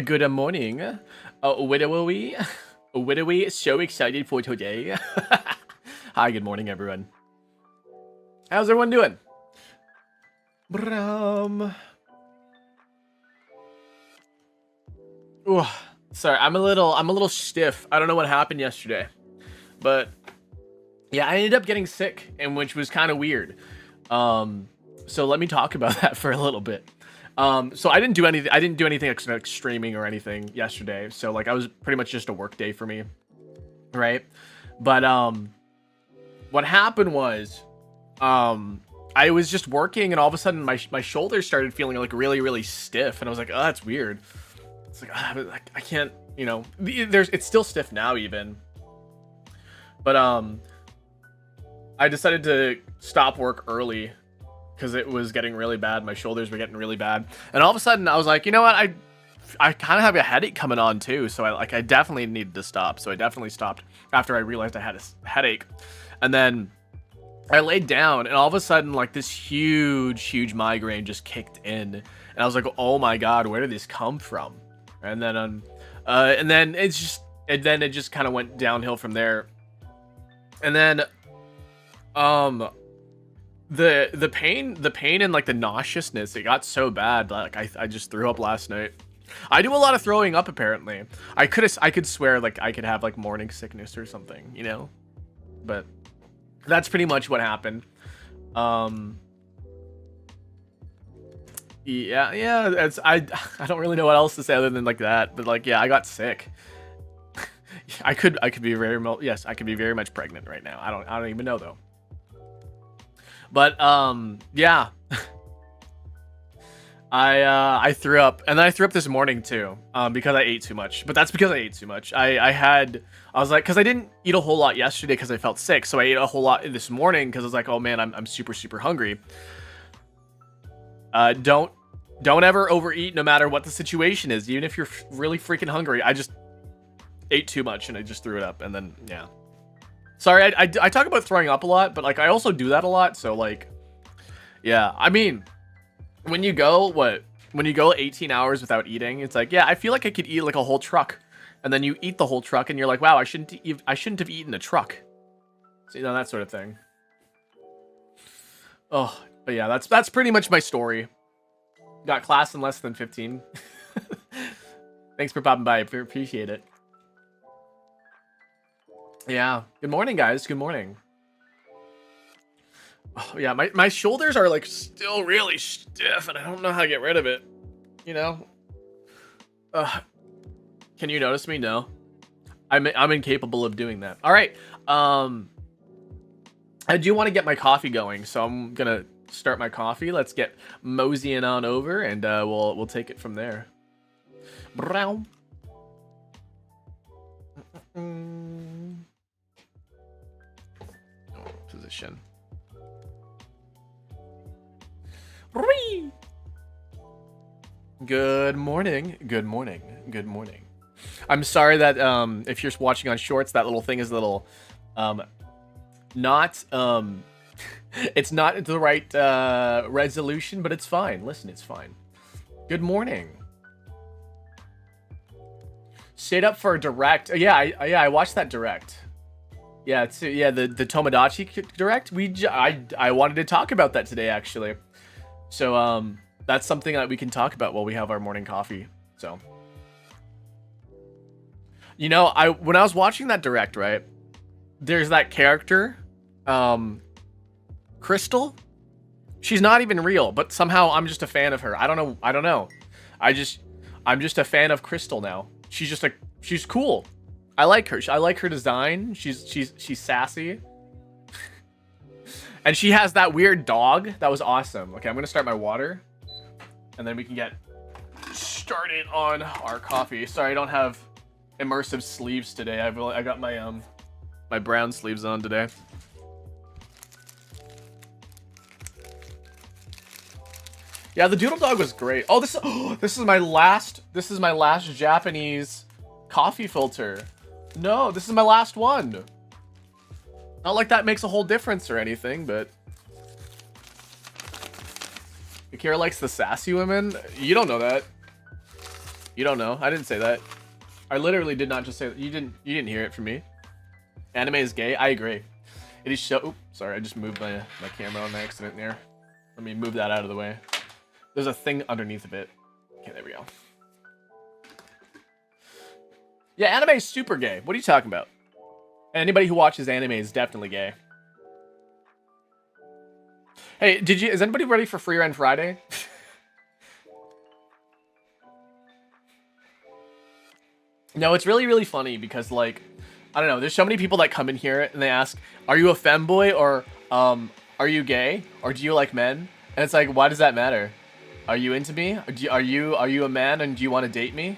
Good morning. What are we so excited for today? Hi, good morning, everyone. How's everyone doing? Ooh, sorry, I'm a little stiff. I don't know what happened yesterday, but yeah, I ended up getting sick, and which was kind of weird. So let me talk about that for a little bit. So I didn't do anything like streaming or anything yesterday. So like I was pretty much just a work day for me, right? But what happened was, I was just working, and all of a sudden my shoulders started feeling like really stiff, and I was like, oh, that's weird. It's like I can't, you know, it's still stiff now even. But I decided to stop work early because it was getting really bad. My shoulders were getting really bad, and all of a sudden I was like, you know what, I kind of have a headache coming on too, so I definitely needed to stop. So I definitely stopped after I realized I had a headache, and then I laid down, and all of a sudden like this huge migraine just kicked in, and I was like, oh my god, where did this come from? And then it just kind of went downhill from there, and then the pain and like the nauseousness, it got so bad like I just threw up last night. I do a lot of throwing up apparently. I could swear like I could have like morning sickness or something, you know, but that's pretty much what happened. Yeah, it's I don't really know what else to say other than like that, but like yeah, I got sick. I could be I could be very much pregnant right now. I don't even know though. But yeah. I threw up, and then I threw up this morning too, because I ate too much. But that's because I ate too much. I was like, because I didn't eat a whole lot yesterday because I felt sick, so I ate a whole lot this morning because I was like, oh man, I'm super hungry. Don't ever overeat no matter what the situation is, even if you're really freaking hungry. I just ate too much and I just threw it up, and then yeah. Sorry, I talk about throwing up a lot, but like I also do that a lot, so like yeah, I mean, when you go 18 hours without eating, it's like, yeah, I feel like I could eat like a whole truck, and then you eat the whole truck and you're like, wow, I shouldn't have eaten a truck. So, you know, that sort of thing. Oh, but yeah, that's pretty much my story. Got class in less than 15. Thanks for popping by. I appreciate it. Yeah. Good morning, guys. Good morning. Oh, yeah, my shoulders are like still really stiff, and I don't know how to get rid of it. You know? Can you notice me? No. I'm incapable of doing that. All right. I do want to get my coffee going, so I'm gonna start my coffee. Let's get moseying on over, and we'll take it from there. Brown. Position. Good morning. Good morning. Good morning. I'm sorry that if you're watching on shorts, that little thing is a little not it's not the right resolution, but it's fine. Listen, it's fine. Good morning. Stayed up for a direct. Yeah, I watched that direct. Yeah, it's the Tomodachi direct. I wanted to talk about that today actually. So that's something that we can talk about while we have our morning coffee. So you know, when I was watching that direct, right? There's that character, Crystal. She's not even real, but somehow I'm just a fan of her. I don't know. I'm just a fan of Crystal now. She's cool. I like her. I like her design. She's sassy. And she has that weird dog. That was awesome. Okay, I'm gonna start my water, and then we can get started on our coffee. Sorry, I don't have immersive sleeves today. I got my my brown sleeves on today. Yeah, the Doodle Dog was great. Oh, this is my last Japanese coffee filter. No, this is my last one. Not like that makes a whole difference or anything, but Akira likes the sassy women. You don't know that. You don't know. I didn't say that. I literally did not just say that. You didn't hear it from me. Anime is gay. I agree. It is so. Oops, sorry, I just moved my camera on accident there. Let me move that out of the way. There's a thing underneath of it. Okay, there we go. Yeah, anime is super gay. What are you talking about? Anybody who watches anime is definitely gay. Hey, is anybody ready for Free Rent Friday? No, it's really, really funny because, like, I don't know, there's so many people that come in here and they ask, are you a femboy or, are you gay? Or do you like men? And it's like, why does that matter? Are you into me? Are you a man and do you want to date me?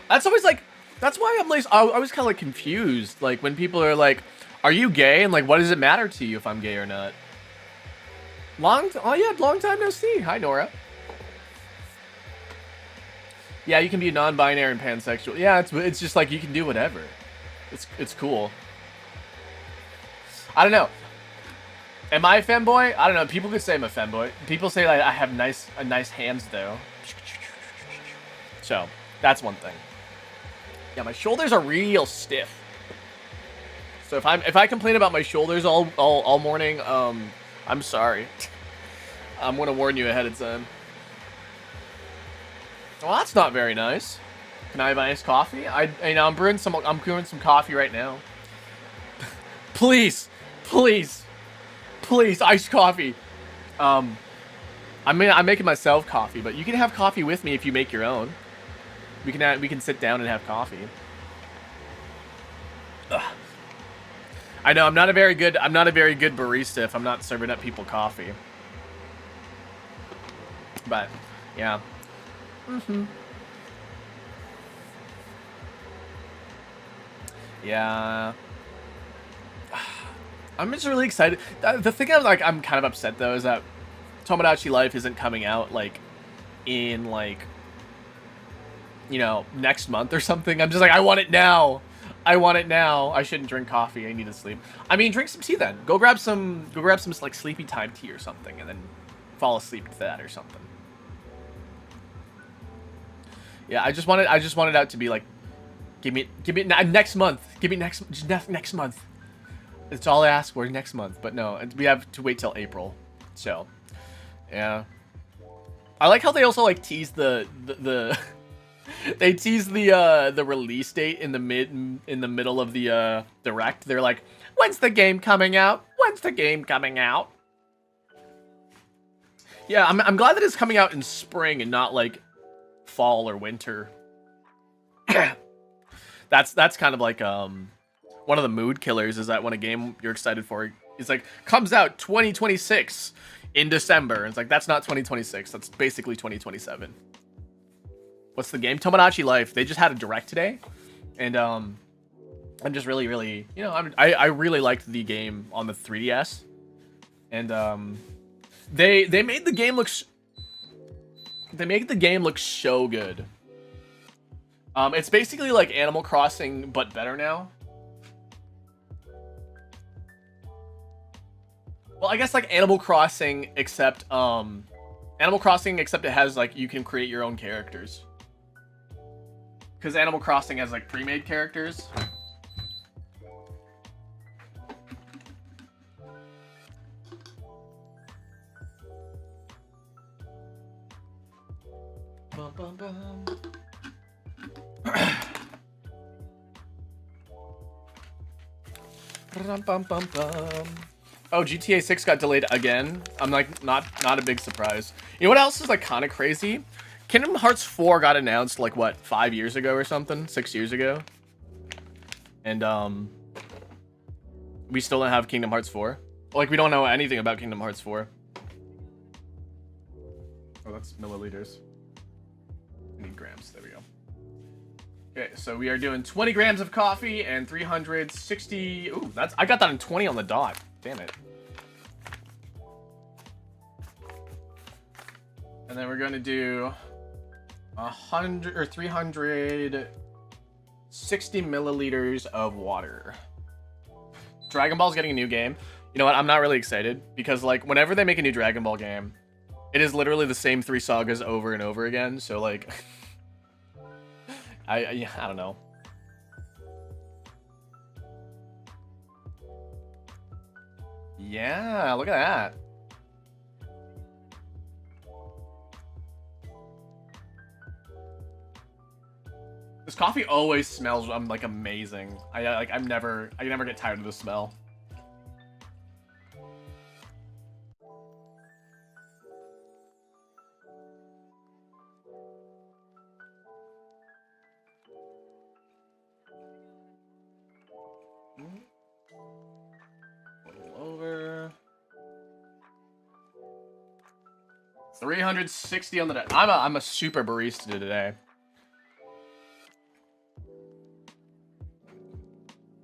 That's always like, that's why I'm like, I was kind of like confused. Like when people are like, are you gay? And like, what does it matter to you if I'm gay or not? Long time no see. Hi, Nora. Yeah, you can be non-binary and pansexual. Yeah, it's just like you can do whatever. It's cool. I don't know. Am I a femboy? I don't know. People could say I'm a femboy. People say like I have nice hands though. So that's one thing. Yeah, my shoulders are real stiff. So if I complain about my shoulders all morning, I'm sorry. I'm gonna warn you ahead of time. Well, that's not very nice. Can I have iced coffee? I'm brewing some coffee right now. Please, iced coffee. I'm making myself coffee, but you can have coffee with me if you make your own. We can sit down and have coffee. Ugh. I know I'm not a very good barista if I'm not serving up people coffee. But yeah. Yeah. I'm just really excited. The thing I'm kind of upset though is that Tomodachi Life isn't coming out like in like, you know, next month or something. I'm just like, I want it now. I shouldn't drink coffee. I need to sleep. I mean, drink some tea then. Go grab some like sleepy time tea or something, and then fall asleep to that or something. Yeah, I just wanted out to be like, give me next month. Give me next month. It's all I ask for, next month. But no, we have to wait till April. So, yeah. I like how they also like tease the they tease the release date in the middle of the direct. They're like, when's the game coming out? When's the game coming out? Yeah, I'm glad that it's coming out in spring and not like fall or winter. That's kind of like one of the mood killers is that when a game you're excited for is like comes out 2026 in December. And it's like that's not 2026. That's basically 2027. What's the game? Tomodachi Life. They just had a direct today, and I'm just really, really, you know, I really liked the game on the 3DS, and they made the game look so good. It's basically like Animal Crossing but better now. Well, I guess like Animal Crossing except it has like you can create your own characters. because Animal Crossing has like pre-made characters. Bum, bum, bum. Oh, GTA 6 got delayed again. I'm like not a big surprise. You know what else is like kind of crazy? Kingdom Hearts 4 got announced like what, 5 years ago or something, 6 years ago, and we still don't have Kingdom Hearts 4. Like we don't know anything about Kingdom Hearts 4. Oh, that's milliliters. I need grams. There we go. Okay, so we are doing 20 grams of coffee and 360. Ooh, I got that in 20 on the dot. Damn it. And then we're gonna do 100 or 360 milliliters of water. Dragon Ball's getting a new game. You know what? I'm not really excited because like whenever they make a new Dragon Ball game, it is literally the same 3 sagas over and over again. So like, I don't know. Yeah, look at that. This coffee always smells like amazing. I never get tired of the smell. Over 360 on the day. I'm a super barista today.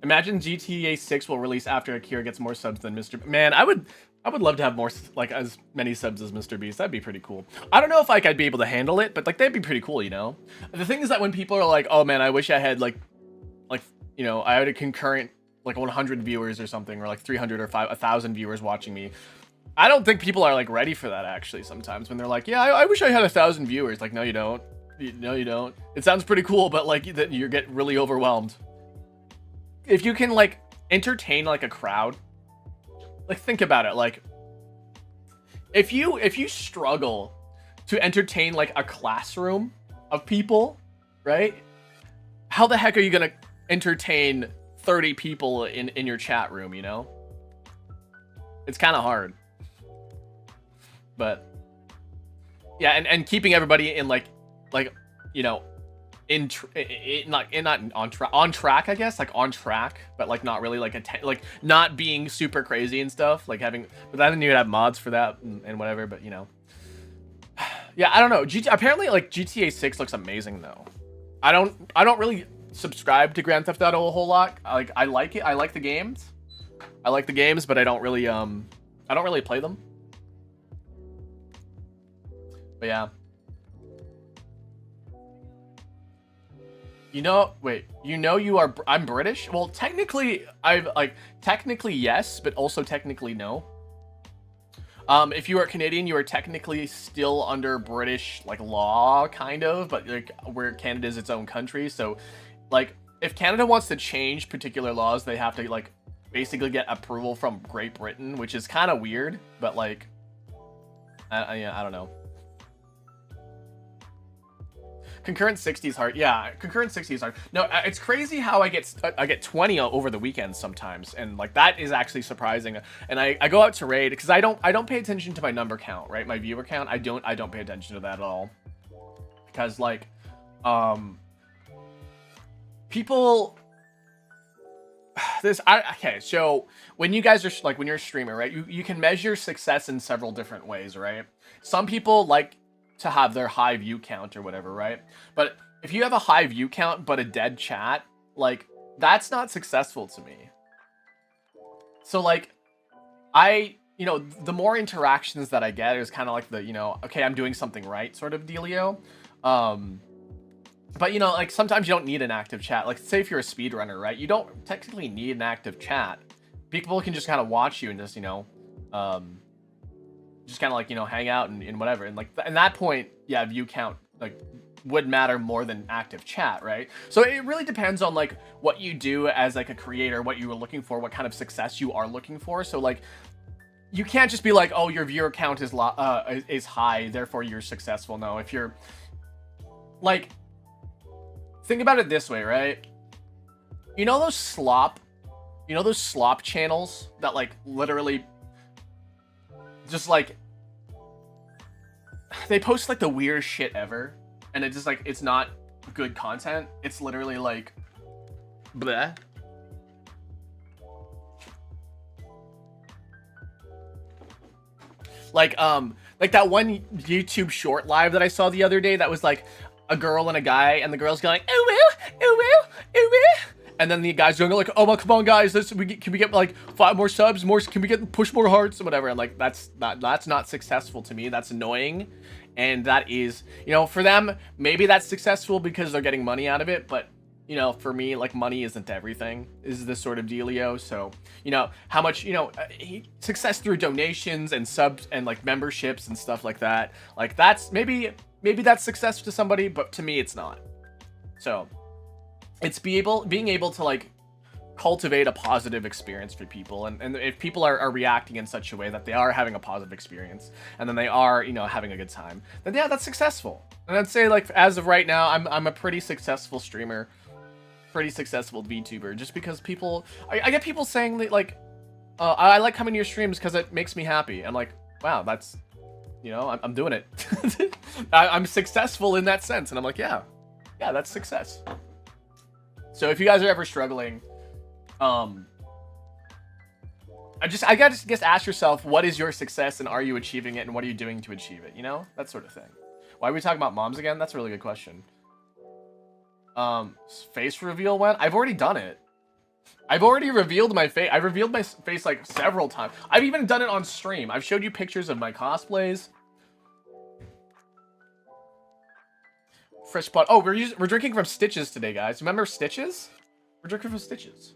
Imagine GTA 6 will release after Akira gets more subs than Mr. Man, I would love to have more, like, as many subs as Mr. Beast. That'd be pretty cool. I don't know if like I'd be able to handle it, but like that'd be pretty cool, you know. The thing is that when people are like, "Oh man, I wish I had like you know, I had a concurrent like 100 viewers or something, or like 300 or 1,000 viewers watching me." I don't think people are like ready for that actually. Sometimes when they're like, "Yeah, I wish I had 1,000 viewers." Like, no, you don't. No, you don't. It sounds pretty cool, but like you get really overwhelmed. If you can like entertain like a crowd, like think about it, like if you struggle to entertain like a classroom of people, right? How the heck are you gonna entertain 30 people in your chat room, you know? It's kind of hard. But yeah, and keeping everybody in like you know, not on track, I guess, like on track, but like not really like like not being super crazy and stuff, like having, but then you'd have mods for that and whatever, but you know. Yeah, I don't know. Apparently like GTA 6 looks amazing though. I don't really subscribe to Grand Theft Auto a whole lot. I like it. I like the games. But I don't really play them. But yeah. You know, wait, you know I'm British? Well, technically, technically yes, but also technically no. If you are Canadian, you are technically still under British, like, law, kind of, but, like, where Canada is its own country, so, like, if Canada wants to change particular laws, they have to, like, basically get approval from Great Britain, which is kind of weird, but, like, yeah, I don't know. Concurrent 60 is hard. Yeah, concurrent 60 is hard. No, it's crazy how I get 20 over the weekends sometimes, and like that is actually surprising. And I go out to raid because I don't pay attention to my number count, right? My viewer count. I don't pay attention to that at all, because like people okay, so when you guys are like, when you're a streamer, right, you can measure success in several different ways, right? Some people like to have their high view count or whatever, right? But if you have a high view count but a dead chat, like that's not successful to me. So like you know, the more interactions that I get is kind of like the, you know, okay, I'm doing something right sort of dealio. But you know, like sometimes you don't need an active chat. Like say if you're a speedrunner, right? You don't technically need an active chat. People can just kind of watch you and just, you know, just kind of like, you know, hang out and whatever. And like at that point, yeah, view count like would matter more than active chat, right? So it really depends on like what you do as like a creator, what you were looking for, what kind of success you are looking for. So like you can't just be like, oh, your viewer count is high, therefore you're successful. No, if you're like, think about it this way, right? You know those slop channels that like literally just like they post like the weirdest shit ever, and it's just like it's not good content. It's literally like bleh. Like that one YouTube short live that I saw the other day that was like a girl and a guy, and the girl's going ooh woo, ooh woo, ooh woo, and then the guy's going like, oh my, come on guys, can we get like 5 more subs, can we get push more hearts and whatever. And like that's not successful to me. That's annoying. And that is, you know, for them maybe that's successful because they're getting money out of it, but you know, for me, like, money isn't everything, is this sort of dealio. So, you know, how much, you know, success through donations and subs and like memberships and stuff like that, like that's maybe that's success to somebody, but to me it's not. So it's being able to like cultivate a positive experience for people, and if people are reacting in such a way that they are having a positive experience, and then they are, you know, having a good time, then yeah, that's successful. And I'd say like as of right now, I'm a pretty successful streamer, pretty successful VTuber, just because people, I get people saying that like, I like coming to your streams because it makes me happy. I'm like, wow, that's, you know, I'm doing it. I'm successful in that sense, and I'm like, yeah, that's success. So if you guys are ever struggling, I gotta just ask yourself, what is your success, and are you achieving it, and what are you doing to achieve it? You know, that sort of thing. Why are we talking about moms again? That's a really good question. Face reveal when? I've already done it. I've already revealed my face. I've revealed my face like several times. I've even done it on stream. I've showed you pictures of my cosplays. Fresh pot. Oh, we're drinking from Stitches today, guys. Remember Stitches? We're drinking from Stitches.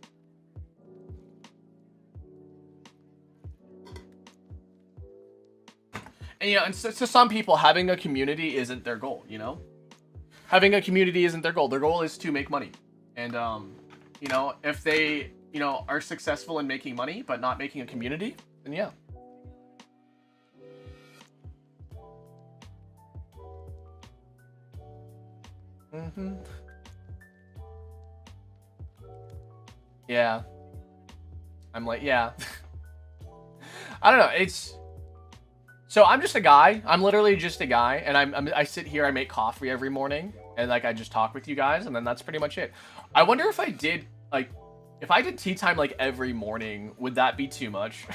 And, you know, and so, to some people, having a community isn't their goal, you know? Having a community isn't their goal. Their goal is to make money. And, you know, if they, you know, are successful in making money, but not making a community, then yeah. Mm-hmm. Yeah. I'm like, yeah. I don't know, it's... So I'm just a guy. I'm literally just a guy, and I sit here, I make coffee every morning, and like I just talk with you guys, and then that's pretty much it. I wonder if I did tea time like every morning, would that be too much?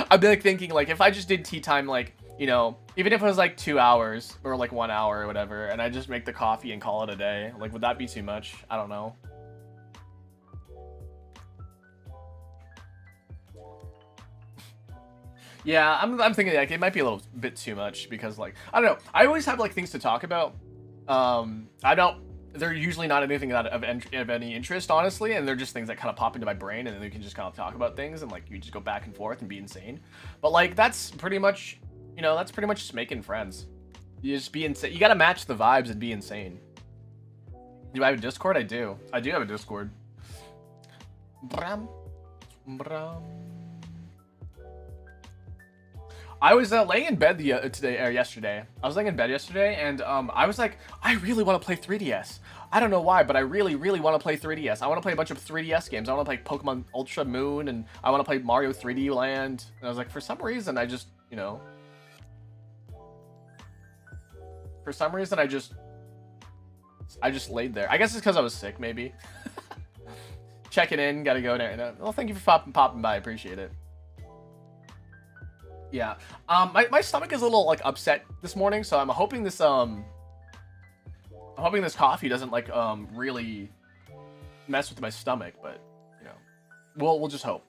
I'd be like thinking like if I just did tea time like, you know, even if it was like 2 hours or like 1 hour or whatever, and I just make the coffee and call it a day, like would that be too much? I don't know. Yeah, I'm thinking like it might be a little bit too much because like I don't know. I always have like things to talk about. They're usually not anything of any interest, honestly, and they're just things that kind of pop into my brain, and then we can just kind of talk about things, and like you just go back and forth and be insane. But like that's pretty much, you know, that's pretty much just making friends. You just be insane. You gotta match the vibes and be insane. Do I have a Discord? I do. I do have a Discord. Bram. I was laying in bed yesterday. I was laying in bed yesterday, and I was like, I really want to play 3DS. I don't know why, but I really, really want to play 3DS. I want to play a bunch of 3DS games. I want to play Pokemon Ultra Moon, and I want to play Mario 3D Land. And I was like, for some reason, I just, you know... For some reason, I just laid there. I guess it's because I was sick, maybe. Checking in, gotta go there. Well, thank you for popping by. I appreciate it. Yeah, my stomach is a little like upset this morning, so I'm hoping this coffee doesn't like really mess with my stomach, but you know, we'll just hope.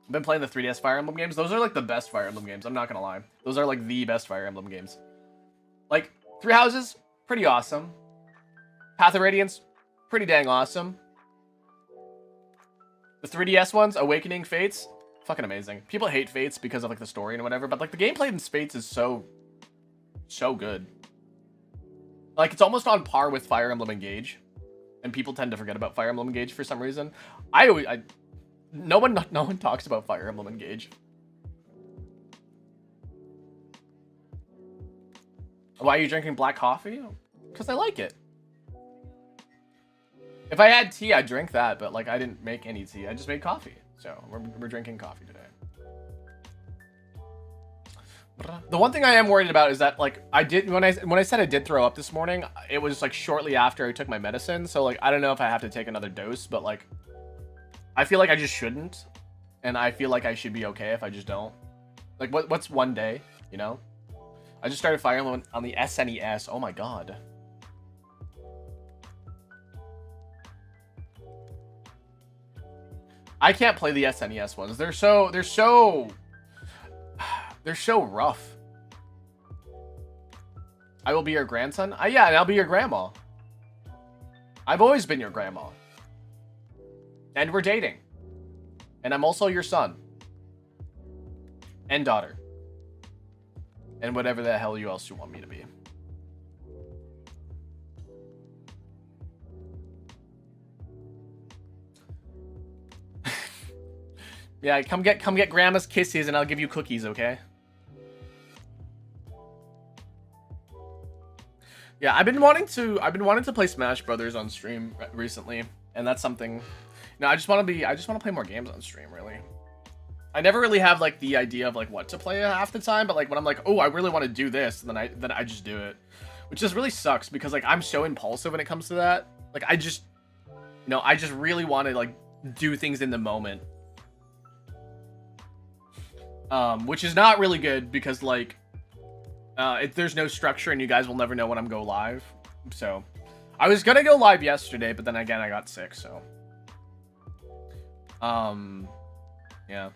I've been playing the 3DS Fire Emblem games. Those are like the best Fire Emblem games. I'm not gonna lie, those are like the best Fire Emblem games. Like Three Houses, pretty awesome. Path of Radiance, pretty dang awesome. The 3DS ones, Awakening Fates. Fucking amazing. People hate Fates because of like the story and whatever, but like the gameplay in Fates is so good. Like, it's almost on par with Fire Emblem Engage. And people tend to forget about Fire Emblem Engage for some reason. No one talks about Fire Emblem Engage. Why are you drinking black coffee? Because I like it. If I had tea, I'd drink that, but like I didn't make any tea. I just made coffee. So we're drinking coffee today. The one thing I am worried about is that like when I said I did throw up this morning, it was like shortly after I took my medicine. So like I don't know if I have to take another dose, but like I feel like I just shouldn't, and I feel like I should be okay if I just don't. Like what's one day, you know? I just started Fire Emblem on the SNES. Oh my god. I can't play the SNES ones. They're so rough. I will be your grandson? Yeah, and I'll be your grandma. I've always been your grandma. And we're dating. And I'm also your son. And daughter. And whatever the hell else you want me to be. Yeah, come get grandma's kisses and I'll give you cookies, okay? Yeah, I've been wanting to play Smash Brothers on stream recently, and that's something. No, I just want to play more games on stream, really. I never really have like the idea of like what to play half the time, but like when I'm like, oh, I really want to do this, then I just do it, which just really sucks because like I'm so impulsive when it comes to that. Like I just really want to like do things in the moment, which is not really good because like there's no structure and you guys will never know when I'm go live. So I was gonna go live yesterday, but then again I got sick, so yeah.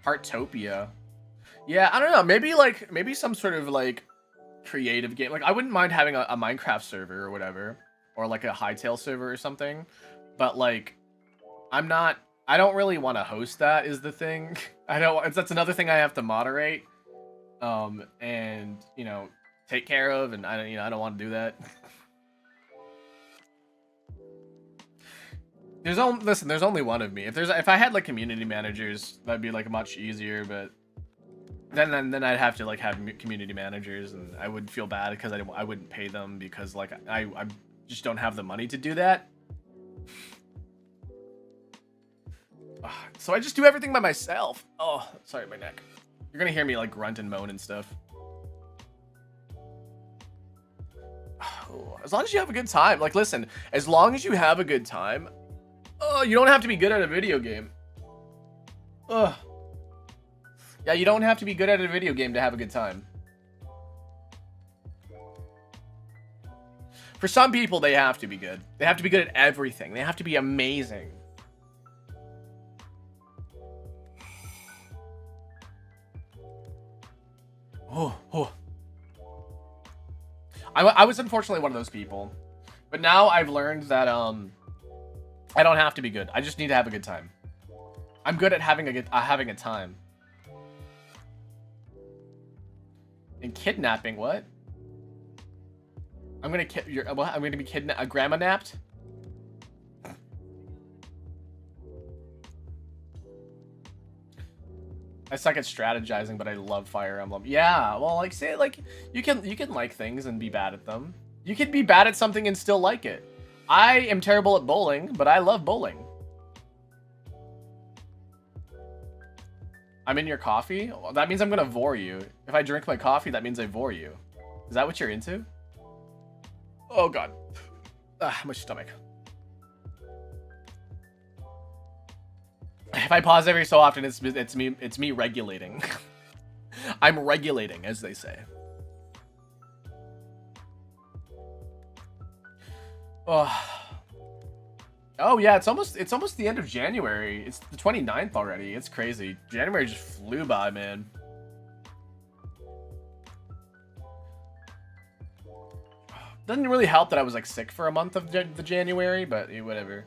Heartopia. Yeah, I don't know. Maybe some sort of like creative game. Like I wouldn't mind having a Minecraft server or whatever, or like a Hytale server or something. But like, I don't really want to host that. Is the thing. That's another thing I have to moderate, and you know, take care of, and I don't want to do that. There's only one of me. If I had like community managers, that'd be like much easier. But then I'd have to like have community managers, and I would feel bad because I wouldn't pay them because like I just don't have the money to do that. So I just do everything by myself. Oh, sorry, my neck. You're gonna hear me like grunt and moan and stuff. As long as you have a good time. Like, listen, as long as you have a good time. Oh, you don't have to be good at a video game. Ugh. Yeah, you don't have to be good at a video game to have a good time. For some people, they have to be good. They have to be good at everything. They have to be amazing. Oh. I was unfortunately one of those people. But now I've learned that, I don't have to be good. I just need to have a good time. I'm good at having a time. And kidnapping, what? I'm gonna be grandma napped? I suck at strategizing, but I love Fire Emblem. Yeah, well, like, say, like, you can like things and be bad at them. You can be bad at something and still like it. I am terrible at bowling, but I love bowling. I'm in your coffee? Well, that means I'm gonna vore you. If I drink my coffee, that means I vore you. Is that what you're into? Oh god. My stomach. If I pause every so often, it's me regulating. I'm regulating, as they say. Oh yeah, it's almost the end of January. It's the 29th already. It's crazy. January just flew by, man. Doesn't really help that I was like sick for a month of the January, but whatever.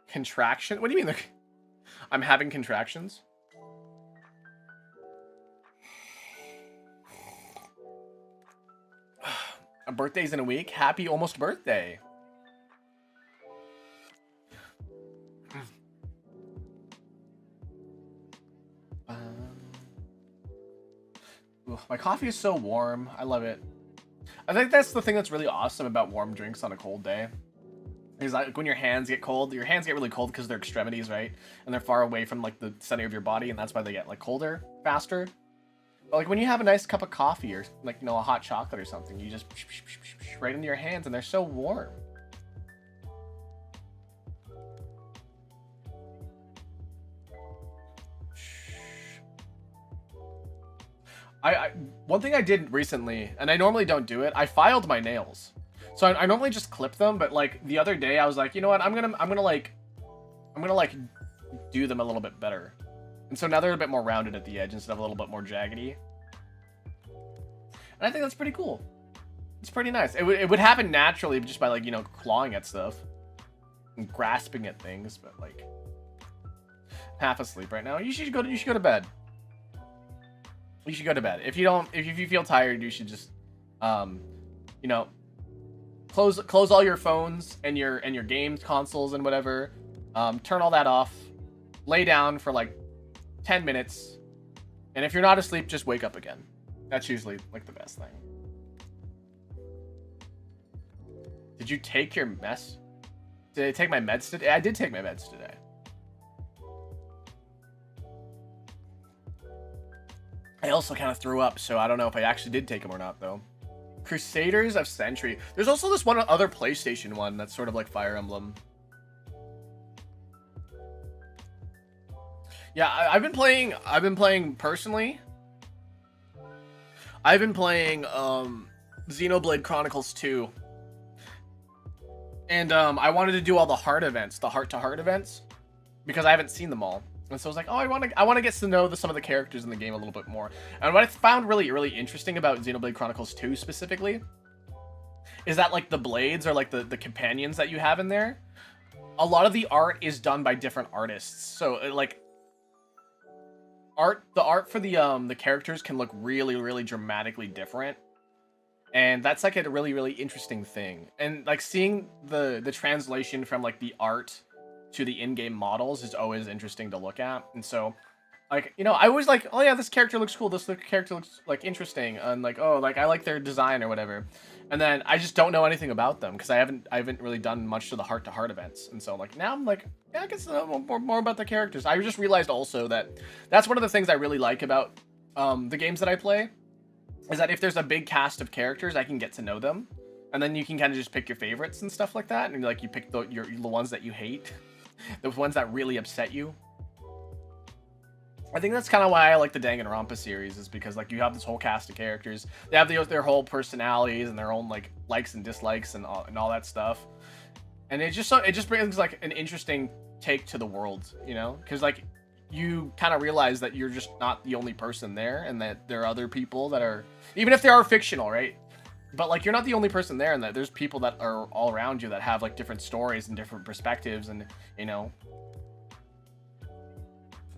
Contraction? What do you mean? I'm having contractions. A birthday's in a week. Happy almost birthday. My coffee is so warm. I love it. I think that's the thing that's really awesome about warm drinks on a cold day. Is like when your hands get cold, your hands get really cold because they're extremities, right? And they're far away from like the center of your body, and that's why they get like colder faster. But like when you have a nice cup of coffee or like, you know, a hot chocolate or something, you just right into your hands and they're so warm. One thing I did recently, and I normally don't do it, I filed my nails. So I normally just clip them, but like the other day I was like, you know what, I'm gonna like do them a little bit better. And so now they're a bit more rounded at the edge instead of a little bit more jaggedy. And I think that's pretty cool. It's pretty nice. It would happen naturally just by like, you know, clawing at stuff and grasping at things, but like half asleep right now. You should go to bed. You should go to bed. If you feel tired, you should just you know, close all your phones and your games consoles and whatever. Turn all that off. Lay down for like 10 minutes. And if you're not asleep, just wake up again. That's usually like the best thing. Did you take your mess? Did I take my meds today? I did take my meds today. I also kind of threw up, so I don't know if I actually did take them or not, though. Crusaders of Century. There's also this one other PlayStation one that's sort of like Fire Emblem. Yeah, I've been playing personally. I've been playing Xenoblade Chronicles 2. And I wanted to do all the heart events, the heart-to-heart events, because I haven't seen them all. And so I was like, oh, I want to get to know some of the characters in the game a little bit more. And what I found really interesting about Xenoblade Chronicles 2 specifically is that like the blades or like the companions that you have in there, a lot of the art is done by different artists. So like the art for the characters can look really dramatically different. And that's like a really interesting thing. And like seeing the translation from like the art to the in-game models is always interesting to look at. And so like, you know, I was like, oh yeah, this character looks cool, this character looks like interesting, and like, oh, like I like their design or whatever. And then I just don't know anything about them because I haven't really done much to the heart-to-heart events. And so like now I'm like, yeah, I guess know more about the characters. I just realized also that that's one of the things I really like about the games that I play, is that if there's a big cast of characters, I can get to know them. And then you can kind of just pick your favorites and stuff like that. And like you pick the ones that you hate. The ones that really upset you. I think that's kind of why I like the Danganronpa series, is because like you have this whole cast of characters. They have their whole personalities and their own like likes and dislikes and all that stuff. And it just brings like an interesting take to the world, you know? Because like you kind of realize that you're just not the only person there, and that there are other people that are, even if they are fictional, right? But like you're not the only person there, and that there's people that are all around you that have like different stories and different perspectives, and you know,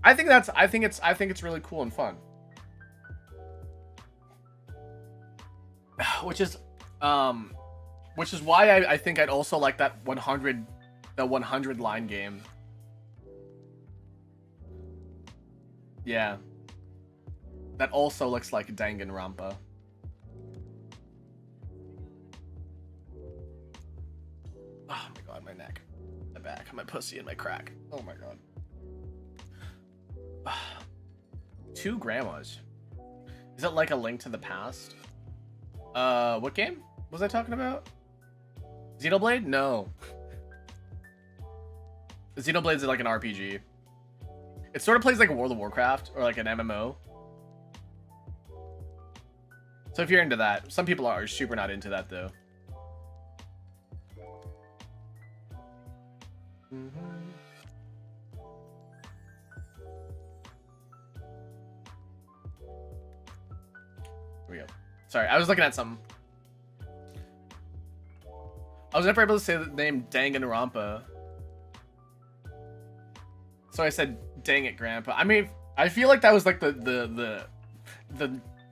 I think it's really cool and fun. Which is why I think I'd also like that 100 line game. Yeah. That also looks like Danganronpa. Oh my god, my neck, my back, my pussy, and my crack. Oh my god. 2 grandmas. Is it like a Link to the Past? What game was I talking about? Xenoblade? No. Xenoblade is like an RPG. It sort of plays like a World of Warcraft or like an MMO. So if you're into that, some people are super not into that though. Here we go. Sorry, I was looking at something. I was never able to say the name Danganronpa. So I said Dang it, Grandpa. I mean, I feel like that was like the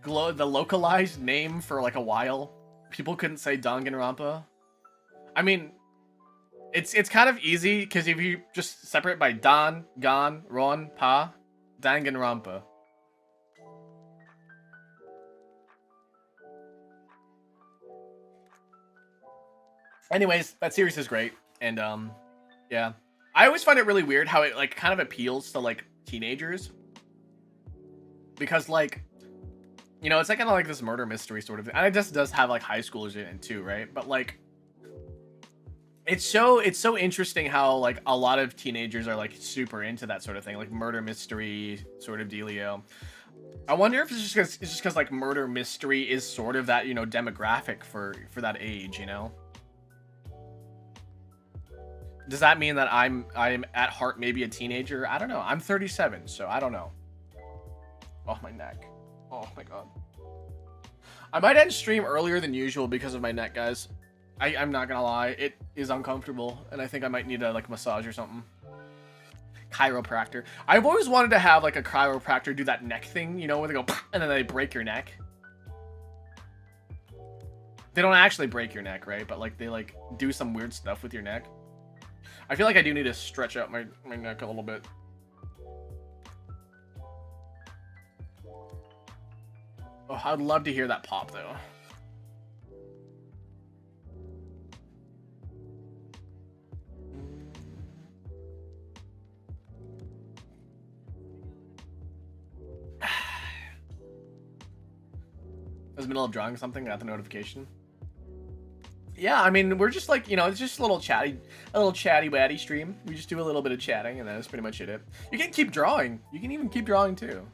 localized name for like a while. People couldn't say Danganronpa. I mean, it's kind of easy because if you just separate by Dan, Gan, Ron, Pa, Danganronpa. Anyways, that series is great, and yeah, I always find it really weird how it like kind of appeals to like teenagers, because like, you know, it's like kind of like this murder mystery sort of thing, and it just does have like high schoolers in it too, right? But like, it's so interesting how like a lot of teenagers are like super into that sort of thing, like murder mystery sort of dealio. I wonder if it's just because like murder mystery is sort of that, you know, demographic for that age, you know. Does that mean that I'm at heart maybe a teenager? I don't know. I'm 37, so I don't know. Oh, my neck. Oh my god. I might end stream earlier than usual because of my neck, guys. I'm not gonna lie. It is uncomfortable, and I think I might need a like massage or something. Chiropractor. I've always wanted to have like a chiropractor do that neck thing, you know, where they go and then they break your neck. They don't actually break your neck, right? But like they like do some weird stuff with your neck. I feel like I do need to stretch out my neck a little bit. Oh, I'd love to hear that pop, though. I was in the middle of drawing something, got the notification. Yeah, I mean, we're just like, you know, it's just a little chatty watty stream. We just do a little bit of chatting, and that's pretty much it. You can keep drawing. You can even keep drawing too.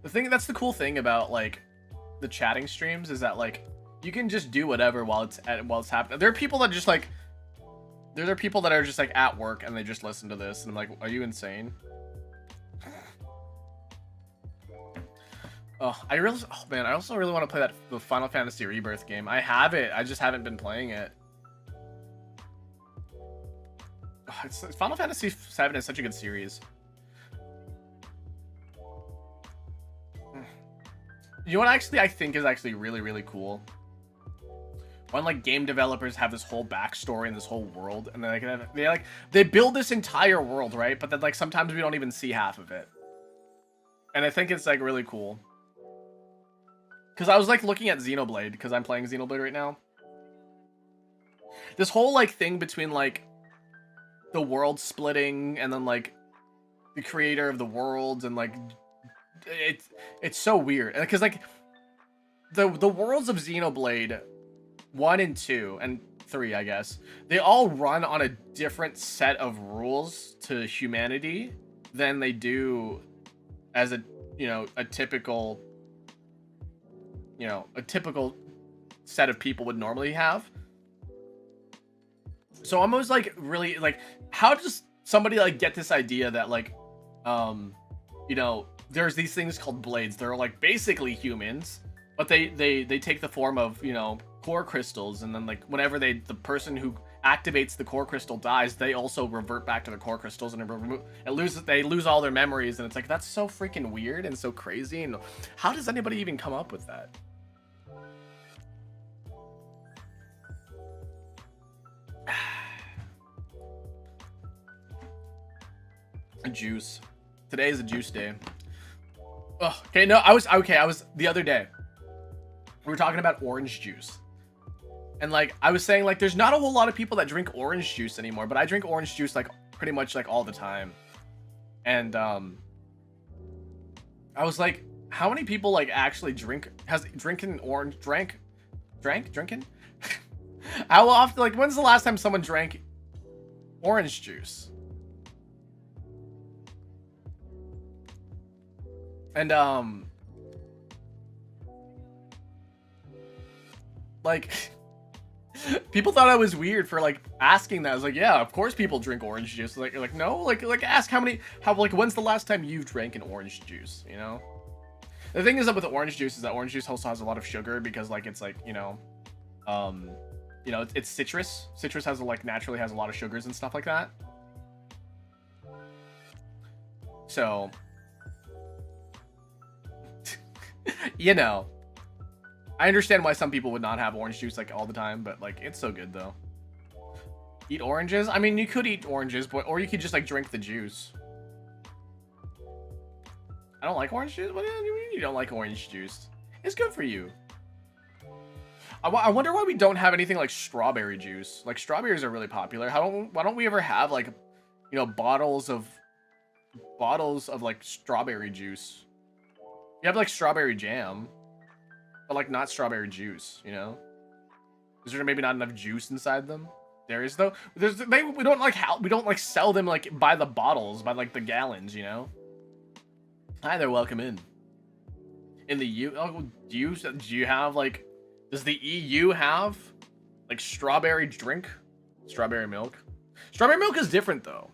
That's the cool thing about like the chatting streams is that like you can just do whatever while it's happening. There are people that just like, there are people that are just like at work and they just listen to this, and I'm like, are you insane? Oh, man, I also really want to play the Final Fantasy Rebirth game. I have it, I just haven't been playing it. Oh, Final Fantasy VII is such a good series. You know what actually I think is actually really, really cool? When like game developers have this whole backstory and this whole world, and they build this entire world, right? But then like sometimes we don't even see half of it. And I think it's like really cool. Because I was like looking at Xenoblade, because I'm playing Xenoblade right now. This whole like thing between like the world splitting and then like the creator of the worlds, and like it's so weird. Because like the worlds of Xenoblade 1 and 2 and 3, I guess, they all run on a different set of rules to humanity than they do as a, you know, a typical set of people would normally have. So I'm always like really like, how does somebody like get this idea that like you know, there's these things called blades. They're like basically humans, but they take the form of, you know, core crystals, and then like whenever the person who activates the core crystal dies, they also revert back to the core crystals, and they lose all their memories. And it's like, that's so freaking weird and so crazy. And how does anybody even come up with that? A juice. Today is a juice day. Oh, okay, no, I was the other day, we were talking about orange juice. And like I was saying, like there's not a whole lot of people that drink orange juice anymore, but I drink orange juice like pretty much like all the time. And I was like, how many people like actually drinking how often, like when's the last time someone drank orange juice? And like people thought I was weird for like asking that. I was like, yeah, of course people drink orange juice. Like no, like ask like when's the last time you've drank an orange juice, you know? The thing is that with orange juice is that orange juice also has a lot of sugar, because like it's like, you know, it's citrus. Citrus has naturally has a lot of sugars and stuff like that. So, you know, I understand why some people would not have orange juice like all the time, but like it's so good though. Eat oranges? I mean, you could eat oranges, but or you could just like drink the juice. I don't like orange juice. What do you mean you don't like orange juice? It's good for you. I wonder why we don't have anything like strawberry juice. Like strawberries are really popular. Why don't we ever have like, you know, bottles of like strawberry juice? You have like strawberry jam, but like not strawberry juice, you know? Is there maybe not enough juice inside them? There is though. We don't like sell them like by the bottles, by like the gallons, you know? Hi there, welcome in. In the do you have like, does the EU have like strawberry drink? Strawberry milk? Strawberry milk is different though.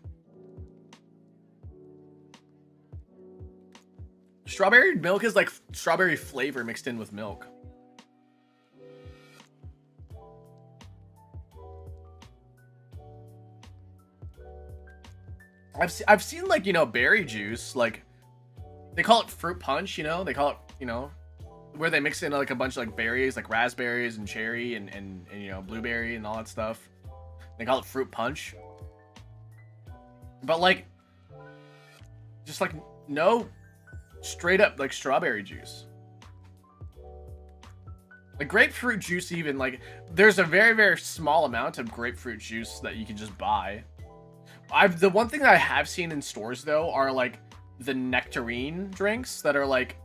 Strawberry milk is like strawberry flavor mixed in with milk. I've seen like, you know, berry juice, like they call it fruit punch, you know? They call it, you know, where they mix in like a bunch of like berries, like raspberries and cherry and you know, blueberry and all that stuff. They call it fruit punch. But like, just like no straight up like strawberry juice. Like grapefruit juice, even like there's a very, very small amount of grapefruit juice that you can just buy. The one thing that I have seen in stores though are like the nectarine drinks that are like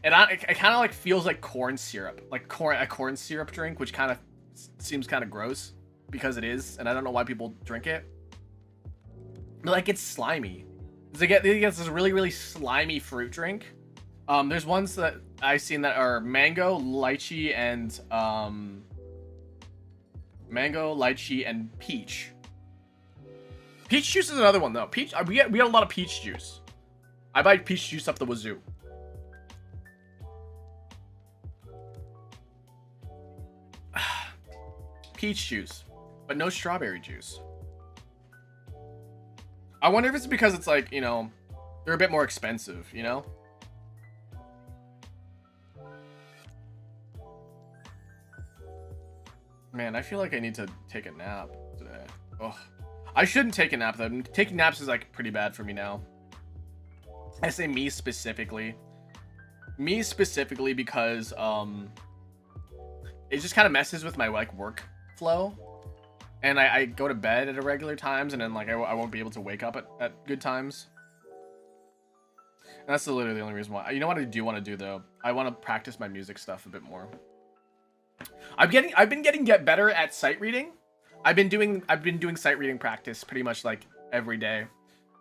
and it kind of like feels like corn syrup, like a corn syrup drink, which kind of seems kind of gross because it is, and I don't know why people drink it. But like it's slimy. They get this really, really slimy fruit drink. There's ones that I've seen that are mango, lychee, and peach. Peach juice is another one though. Peach, we get a lot of peach juice. I buy peach juice up the wazoo. Peach juice, but no strawberry juice. I wonder if it's because it's like, you know, they're a bit more expensive, you know? Man, I feel like I need to take a nap today. Oh, I shouldn't take a nap though. Taking naps is like pretty bad for me now. I say me specifically. Me specifically because it just kind of messes with my like work flow. And I go to bed at irregular times, and then like I won't be able to wake up at good times. And that's literally the only reason why. You know what I do want to do though? I want to practice my music stuff a bit more. I've been getting better at sight reading. I've been doing sight reading practice pretty much like every day,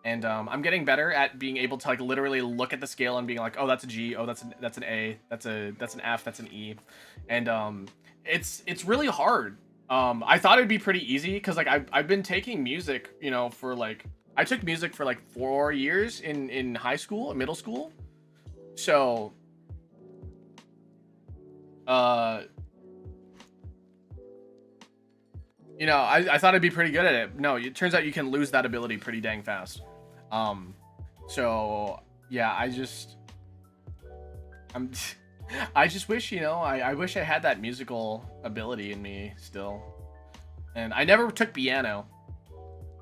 and I'm getting better at being able to like literally look at the scale and being like, oh, that's a G, oh, that's an A, that's an F, that's an E, and it's really hard. I thought it'd be pretty easy because like I've been taking music, you know, for like I took music for like 4 years in high school and middle school, so you know, I thought I'd be pretty good at it. No, it turns out you can lose that ability pretty dang fast. So yeah, I just wish, you know, I wish I had that musical ability in me still. And I never took piano,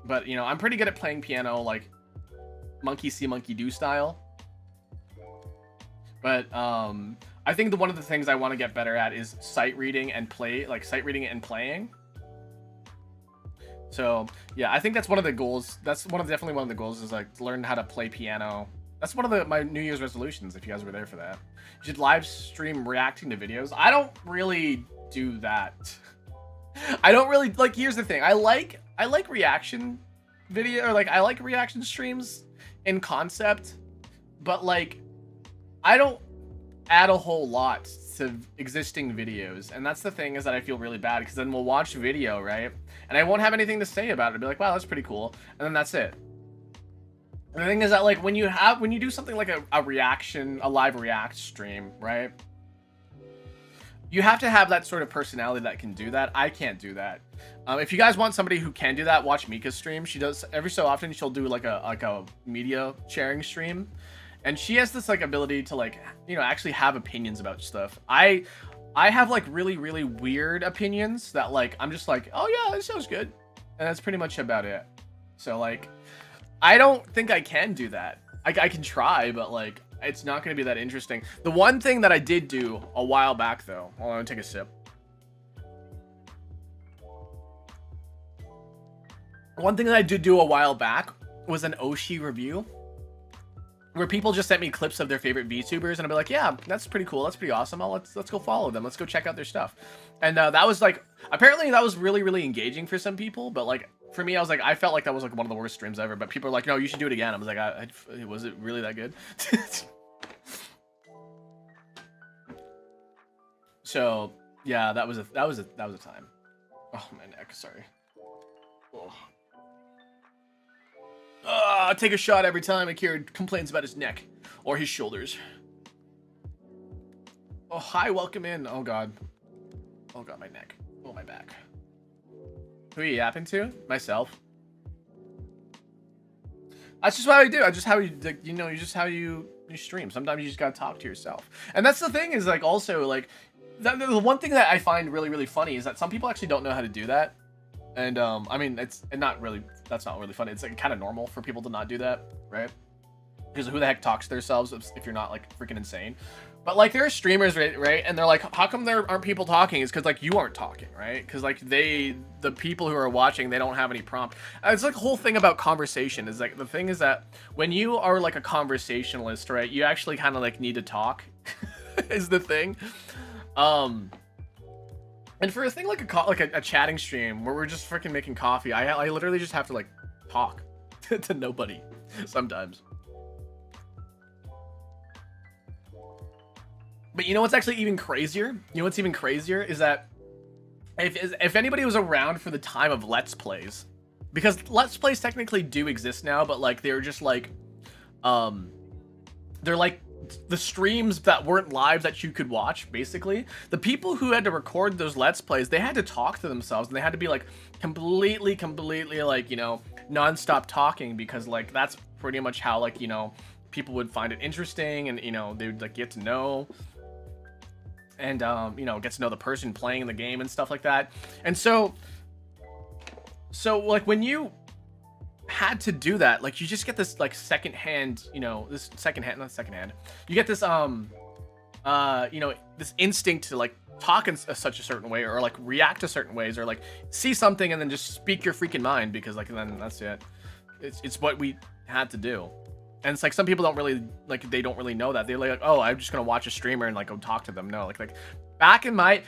but you know, I'm pretty good at playing piano, like monkey see, monkey do style. But I think one of the things I want to get better at is sight reading and playing. So yeah, I think that's one of the goals. That's definitely one of the goals is like learn how to play piano. That's one of my New Year's resolutions. If you guys were there for that, you should live stream reacting to videos. I don't really do that. I don't really like. Here's the thing. I like reaction video, or like I like reaction streams in concept, but like I don't add a whole lot to existing videos, and that's the thing, is that I feel really bad because then we'll watch video, right, and I won't have anything to say about it. I'll be like, wow, that's pretty cool, and then that's it. And the thing is that like when you do something like a live react stream, right, you have to have that sort of personality that can do that. I can't do that. If you guys want somebody who can do that, watch Mika's stream. She does every so often. She'll do like a media sharing stream, and she has this like ability to like, you know, actually have opinions about stuff. I have like really weird opinions that like I'm just like, oh yeah, this sounds good, and that's pretty much about it. So like, I don't think I can do that. I can try, but like, it's not going to be that interesting. The one thing that I did do a while back, though, hold on, take a sip. One thing that I did do a while back was an Oshi review, where people just sent me clips of their favorite VTubers, and I'd be like, yeah, that's pretty cool, that's pretty awesome. Let's go follow them. Let's go check out their stuff. And that was like, apparently that was really engaging for some people, but like, for me, I was like, I felt like that was like one of the worst streams ever. But people are like, no, you should do it again. I was like, was it really that good? So yeah, that was a time. Oh, my neck, sorry. Oh. Take a shot every time Akira complains about his neck or his shoulders. Oh, hi, welcome in. Oh god, my neck. Oh, my back. Who are you yapping to? Myself. That's just what I do. That's just how you, you know, just how you stream. Sometimes you just gotta talk to yourself. And that's the thing is like, also like, the one thing that I find really funny is that some people actually don't know how to do that. And I mean, that's not really funny. It's like kind of normal for people to not do that, right? Because who the heck talks to themselves if you're not like freaking insane? But like there are streamers, right? And they're like, how come there aren't people talking? It's because like you aren't talking, right? Because like the people who are watching, they don't have any prompt. It's like the whole thing about conversation is like, the thing is that when you are like a conversationalist, right, you actually kind of like need to talk is the thing. And for a thing like a chatting stream where we're just freaking making coffee, I literally just have to like talk to nobody sometimes. But you know what's actually even crazier? You know what's even crazier is that if anybody was around for the time of Let's Plays, because Let's Plays technically do exist now, but like they're just like, they're like the streams that weren't live that you could watch, basically. The people who had to record those Let's Plays, they had to talk to themselves, and they had to be like completely like, you know, non-stop talking, because like that's pretty much how like, you know, people would find it interesting, and you know, they would like get to know and you know, get to know the person playing the game and stuff like that. And so like when you had to do that, like you just get this like secondhand, you know, you get this you know, this instinct to like talk in such a certain way, or like react to certain ways, or like see something and then just speak your freaking mind, because like then that's it. It's what we had to do. And it's like some people don't really like, they don't really know that. They're like, oh, I'm just gonna watch a streamer and like go talk to them. No, like back in my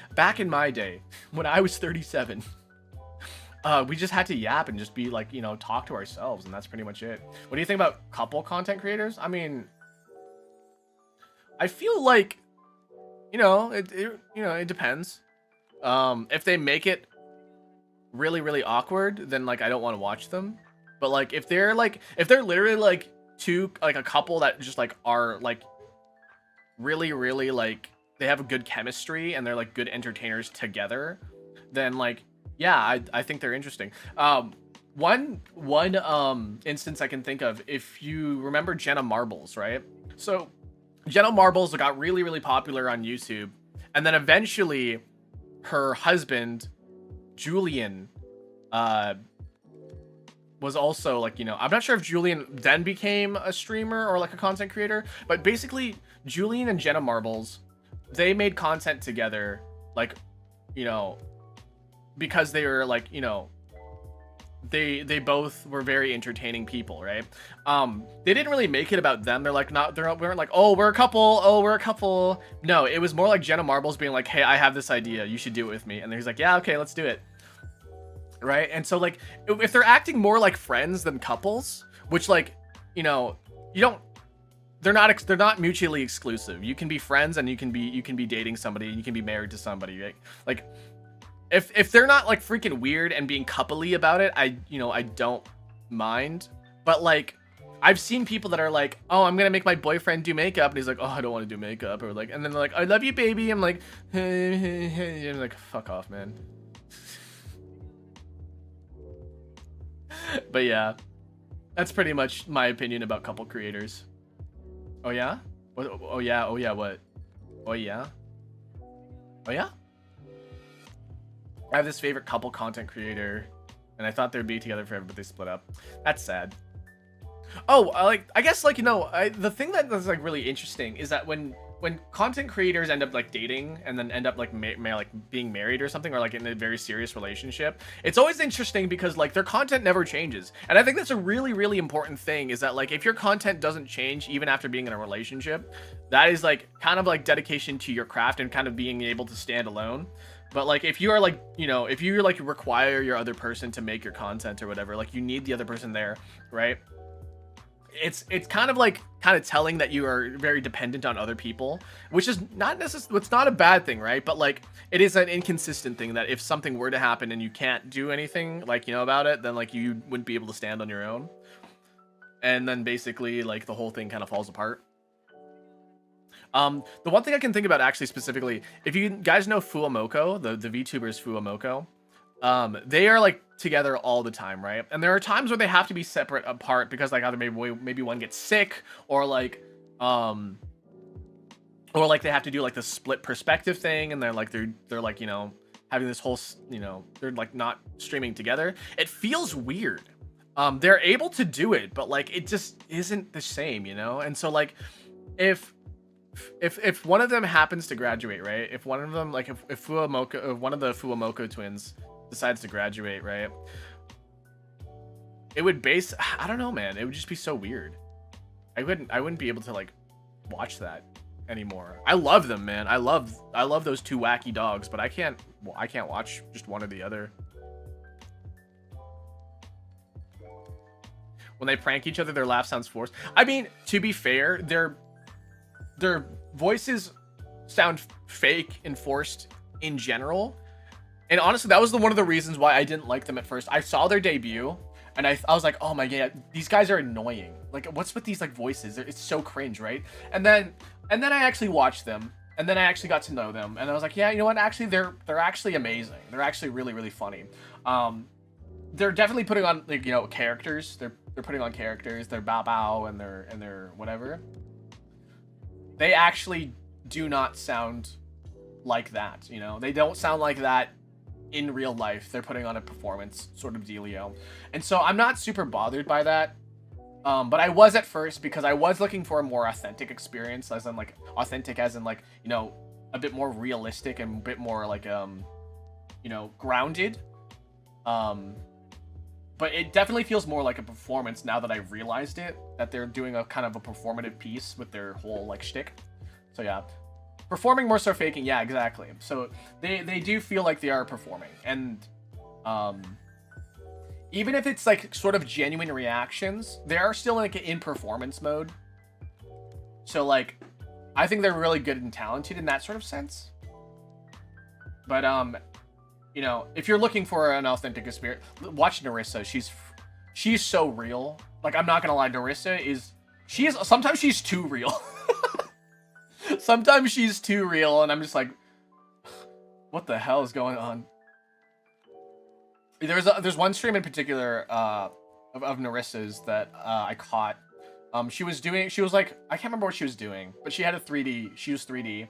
day when I was 37, we just had to yap and just be like, you know, talk to ourselves, and that's pretty much it. What do you think about couple content creators? I mean, I feel like, you know, it depends. If they make it really awkward, then like I don't want to watch them. But like if they're literally like a couple that just like are like really like they have a good chemistry and they're like good entertainers together, then like yeah, I think they're interesting. One instance I can think of, if you remember Jenna Marbles, right? So Jenna Marbles got really popular on YouTube, and then eventually her husband Julian was also like, you know, I'm not sure if Julian then became a streamer or like a content creator, but basically Julian and Jenna Marbles, they made content together, like, you know, because they were like, you know, they both were very entertaining people, right? They didn't really make it about them. They weren't like, oh, we're a couple. No, it was more like Jenna Marbles being like, hey, I have this idea, you should do it with me. And he's like, yeah, okay, let's do it. Right? And so like if they're acting more like friends than couples, which like, you know, they're not mutually exclusive. You can be friends and you can be dating somebody, and you can be married to somebody, right? Like if they're not like freaking weird and being coupley about it, I don't mind. But like I've seen people that are like, oh, I'm gonna make my boyfriend do makeup, and he's like, oh, I don't want to do makeup, or like, and then they're like, I love you, baby. I'm like, hey, I'm like, fuck off, man. But yeah, that's pretty much my opinion about couple creators. Oh yeah? What? Oh yeah? Oh yeah? What? Oh yeah? Oh yeah? I have this favorite couple content creator, and I thought they'd be together forever, but they split up. That's sad. Oh, I guess like, you know, the thing that is like really interesting is that when content creators end up like dating and then end up like like being married or something, or like in a very serious relationship, it's always interesting because like their content never changes. And I think that's a really, really important thing, is that like if your content doesn't change even after being in a relationship, that is like kind of like dedication to your craft and kind of being able to stand alone. But like if you are like, you know, if you like require your other person to make your content or whatever, like you need the other person there, right? It's kind of telling that you are very dependent on other people, which is not necessarily, it's not a bad thing, right? But like it is an inconsistent thing that if something were to happen and you can't do anything like, you know, about it, then like you wouldn't be able to stand on your own, and then basically like the whole thing kind of falls apart. The one thing I can think about actually specifically, if you guys know Fuamoko, the VTubers Fuamoko, they are like together all the time, right? And there are times where they have to be separate apart because like either maybe one gets sick, or like they have to do like the split perspective thing, and they're like you know, having this whole, you know, they're like not streaming together. It feels weird. They're able to do it, but like it just isn't the same, you know? And so like if one of them happens to graduate, right? If one of them, like if Fuamoko, one of the Fuamoko twins decides to graduate, right? It would I don't know, man. It would just be so weird. I wouldn't be able to like watch that anymore. I love them, man. I love those two wacky dogs, but I can't watch just one or the other. When they prank each other, their laugh sounds forced. I mean, to be fair, their voices sound fake and forced in general. And honestly, that was one of the reasons why I didn't like them at first. I saw their debut, and I was like, oh my god, these guys are annoying. Like, what's with these like voices? It's so cringe, right? And then I actually watched them, and then I actually got to know them, and I was like, yeah, you know what? Actually, they're actually amazing. They're actually really, really funny. They're definitely putting on, like, you know, characters. They're putting on characters. They're Bao and they're whatever. They actually do not sound like that, you know? They don't sound like that in real life. They're putting on a performance sort of dealio. And so I'm not super bothered by that. But I was at first, because I was looking for a more authentic experience, as in like authentic as in like, you know, a bit more realistic and a bit more like, you know, grounded. But it definitely feels more like a performance now that I've realized it, that they're doing a kind of a performative piece with their whole like shtick. So yeah, performing more so faking. Yeah, exactly. So they do feel like they are performing, and even if it's like sort of genuine reactions, they are still like in performance mode. So like, I think they're really good and talented in that sort of sense. But you know, if you're looking for an authentic experience, watch Narissa. She's so real. Like, I'm not gonna lie, Narissa is sometimes she's too real. Sometimes she's too real, and I'm just like, what the hell is going on? There's one stream in particular of Narissa's that I caught. She was like, I can't remember what she was doing, but she had a 3D. She used 3D.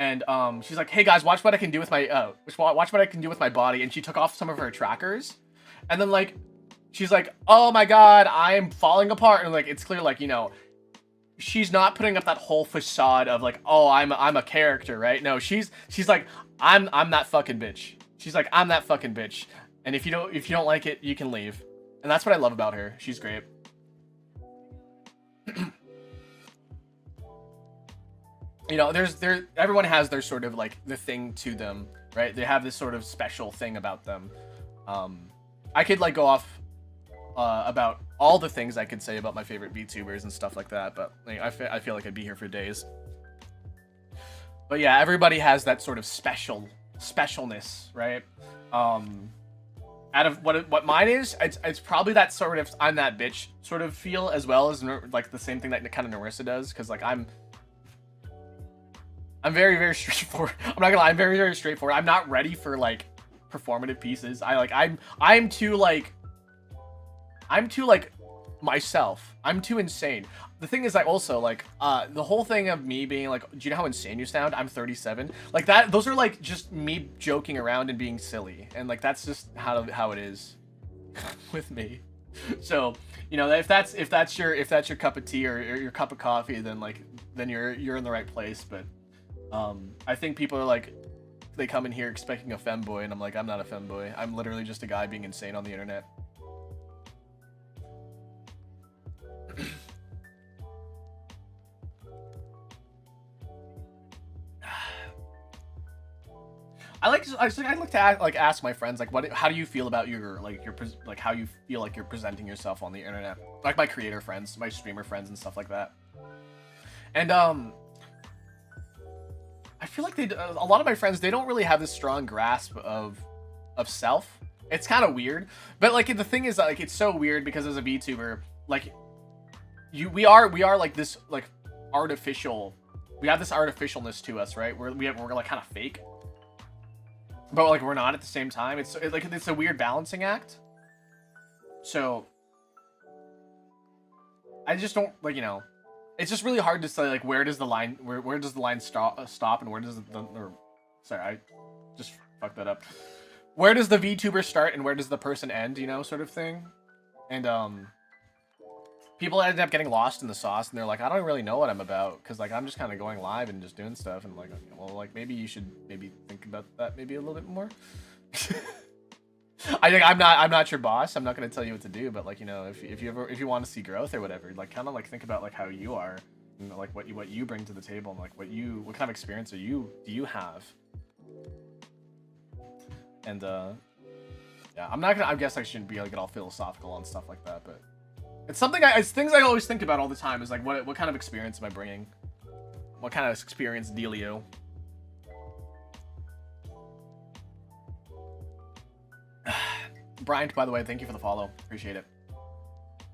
And she's like, hey guys, watch what I can do with my watch what I can do with my body. And she took off some of her trackers, and then like she's like, oh my god, I'm falling apart. And like, it's clear, like, you know, she's not putting up that whole facade of like, oh, I'm a character, right? No, she's like, I'm that fucking bitch. She's like, I'm that fucking bitch. And if you don't like it, you can leave. And that's what I love about her. She's great. You know, everyone has their sort of like the thing to them, right? They have this sort of special thing about them. I could like go off about all the things I could say about my favorite VTubers and stuff like that, but like, I feel like I'd be here for days. But yeah, everybody has that sort of specialness, right? out of what mine is, it's probably that sort of I'm that bitch sort of feel, as well as like the same thing that kind of Narissa does, because like I'm very, very straightforward. I'm not gonna lie, I'm very, very straightforward. I'm not ready for like performative pieces. I'm too myself. I'm too insane. The thing is, like, also like the whole thing of me being like, do you know how insane you sound? I'm 37. Like that. Those are like just me joking around and being silly, and like that's just how it is with me. So you know, if that's your cup of tea or your cup of coffee, then you're in the right place. But I think people are like, they come in here expecting a femboy, and I'm like, I'm not a femboy. I'm literally just a guy being insane on the internet. I like to ask my friends like, how do you feel about your how you feel like you're presenting yourself on the internet, like my creator friends, my streamer friends, and stuff like that. And I feel like a lot of my friends, they don't really have this strong grasp of self. It's kind of weird, but like the thing is, like, it's so weird because as a VTuber, like we are like this like artificial. We have this artificialness to us, right? We're like kind of fake, but like we're not at the same time. It's a weird balancing act. So I just don't like, you know, it's just really hard to say like where does the line stop and where does sorry, I just fucked that up. Where does the VTuber start and where does the person end, you know, sort of thing. And people end up getting lost in the sauce, and they're like, I don't really know what I'm about, because like I'm just kind of going live and just doing stuff, and like, okay, well, like maybe you should think about that maybe a little bit more. I think I'm not your boss. I'm not gonna tell you what to do, but like, you know, if you want to see growth or whatever, like kind of like think about like how you are, you know, like what you bring to the table, and like what kind of experience do you have. And yeah, I guess I shouldn't be like get all philosophical on stuff like that, but it's something it's things I always think about all the time, is like what kind of experience am I bringing? What kind of experience dealio? Bryant, by the way, thank you for the follow. Appreciate it.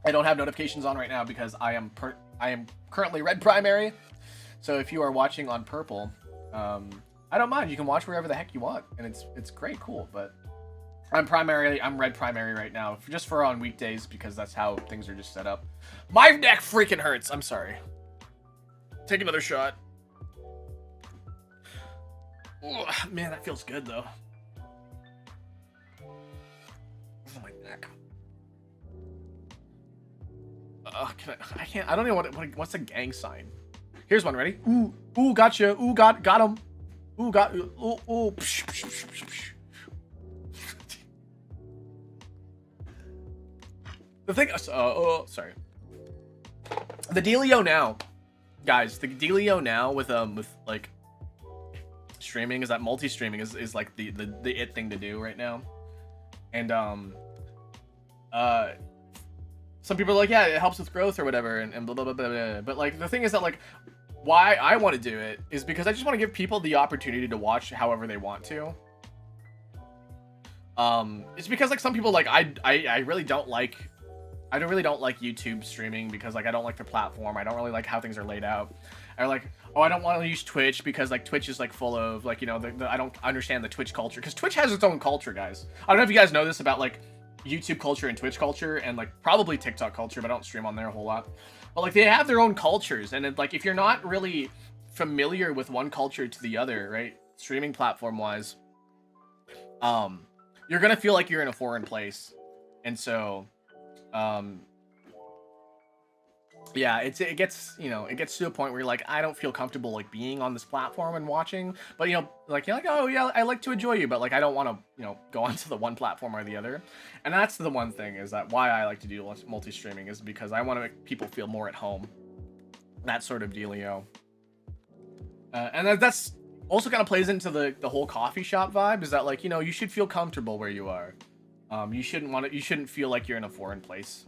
I don't have notifications on right now because I am currently red primary. So if you are watching on purple, I don't mind. You can watch wherever the heck you want, and it's great, cool. But I'm red primary right now, just for on weekdays, because that's how things are just set up. My neck freaking hurts. I'm sorry. Take another shot. Ooh, man, that feels good though. Oh, my neck. I can't. I don't know what's a gang sign. Here's one. Ready? Ooh, gotcha. Ooh, got him. Ooh, ooh. Psh, psh, psh, psh, psh. The thing, sorry. The dealio now, guys. The dealio now with like streaming is that multi-streaming is like the it thing to do right now, and some people are like, yeah, it helps with growth or whatever, and blah blah blah blah blah. But like the thing is that like why I want to do it is because I just want to give people the opportunity to watch however they want to. It's because like some people like I really don't like. I really don't like YouTube streaming because like I don't like the platform. I don't really like how things are laid out. Or like, oh, I don't want to use Twitch because like Twitch is like full of like, you know, I don't understand the Twitch culture, because Twitch has its own culture, guys. I don't know if you guys know this about like YouTube culture and Twitch culture and like probably TikTok culture, but I don't stream on there a whole lot. But like they have their own cultures, and it, like if you're not really familiar with one culture to the other, right, streaming platform wise, you're gonna feel like you're in a foreign place. And so yeah, it gets, you know, it gets to a point where you're like, I don't feel comfortable like being on this platform and watching, but you know, like you're like, oh yeah, I like to enjoy you, but like I don't want to, you know, go onto the one platform or the other. And that's the one thing, is that why I like to do multi-streaming, is because I want to make people feel more at home, that sort of dealio. And that's also kind of plays into the whole coffee shop vibe, is that like, you know, you should feel comfortable where you are. You shouldn't feel like you're in a foreign place.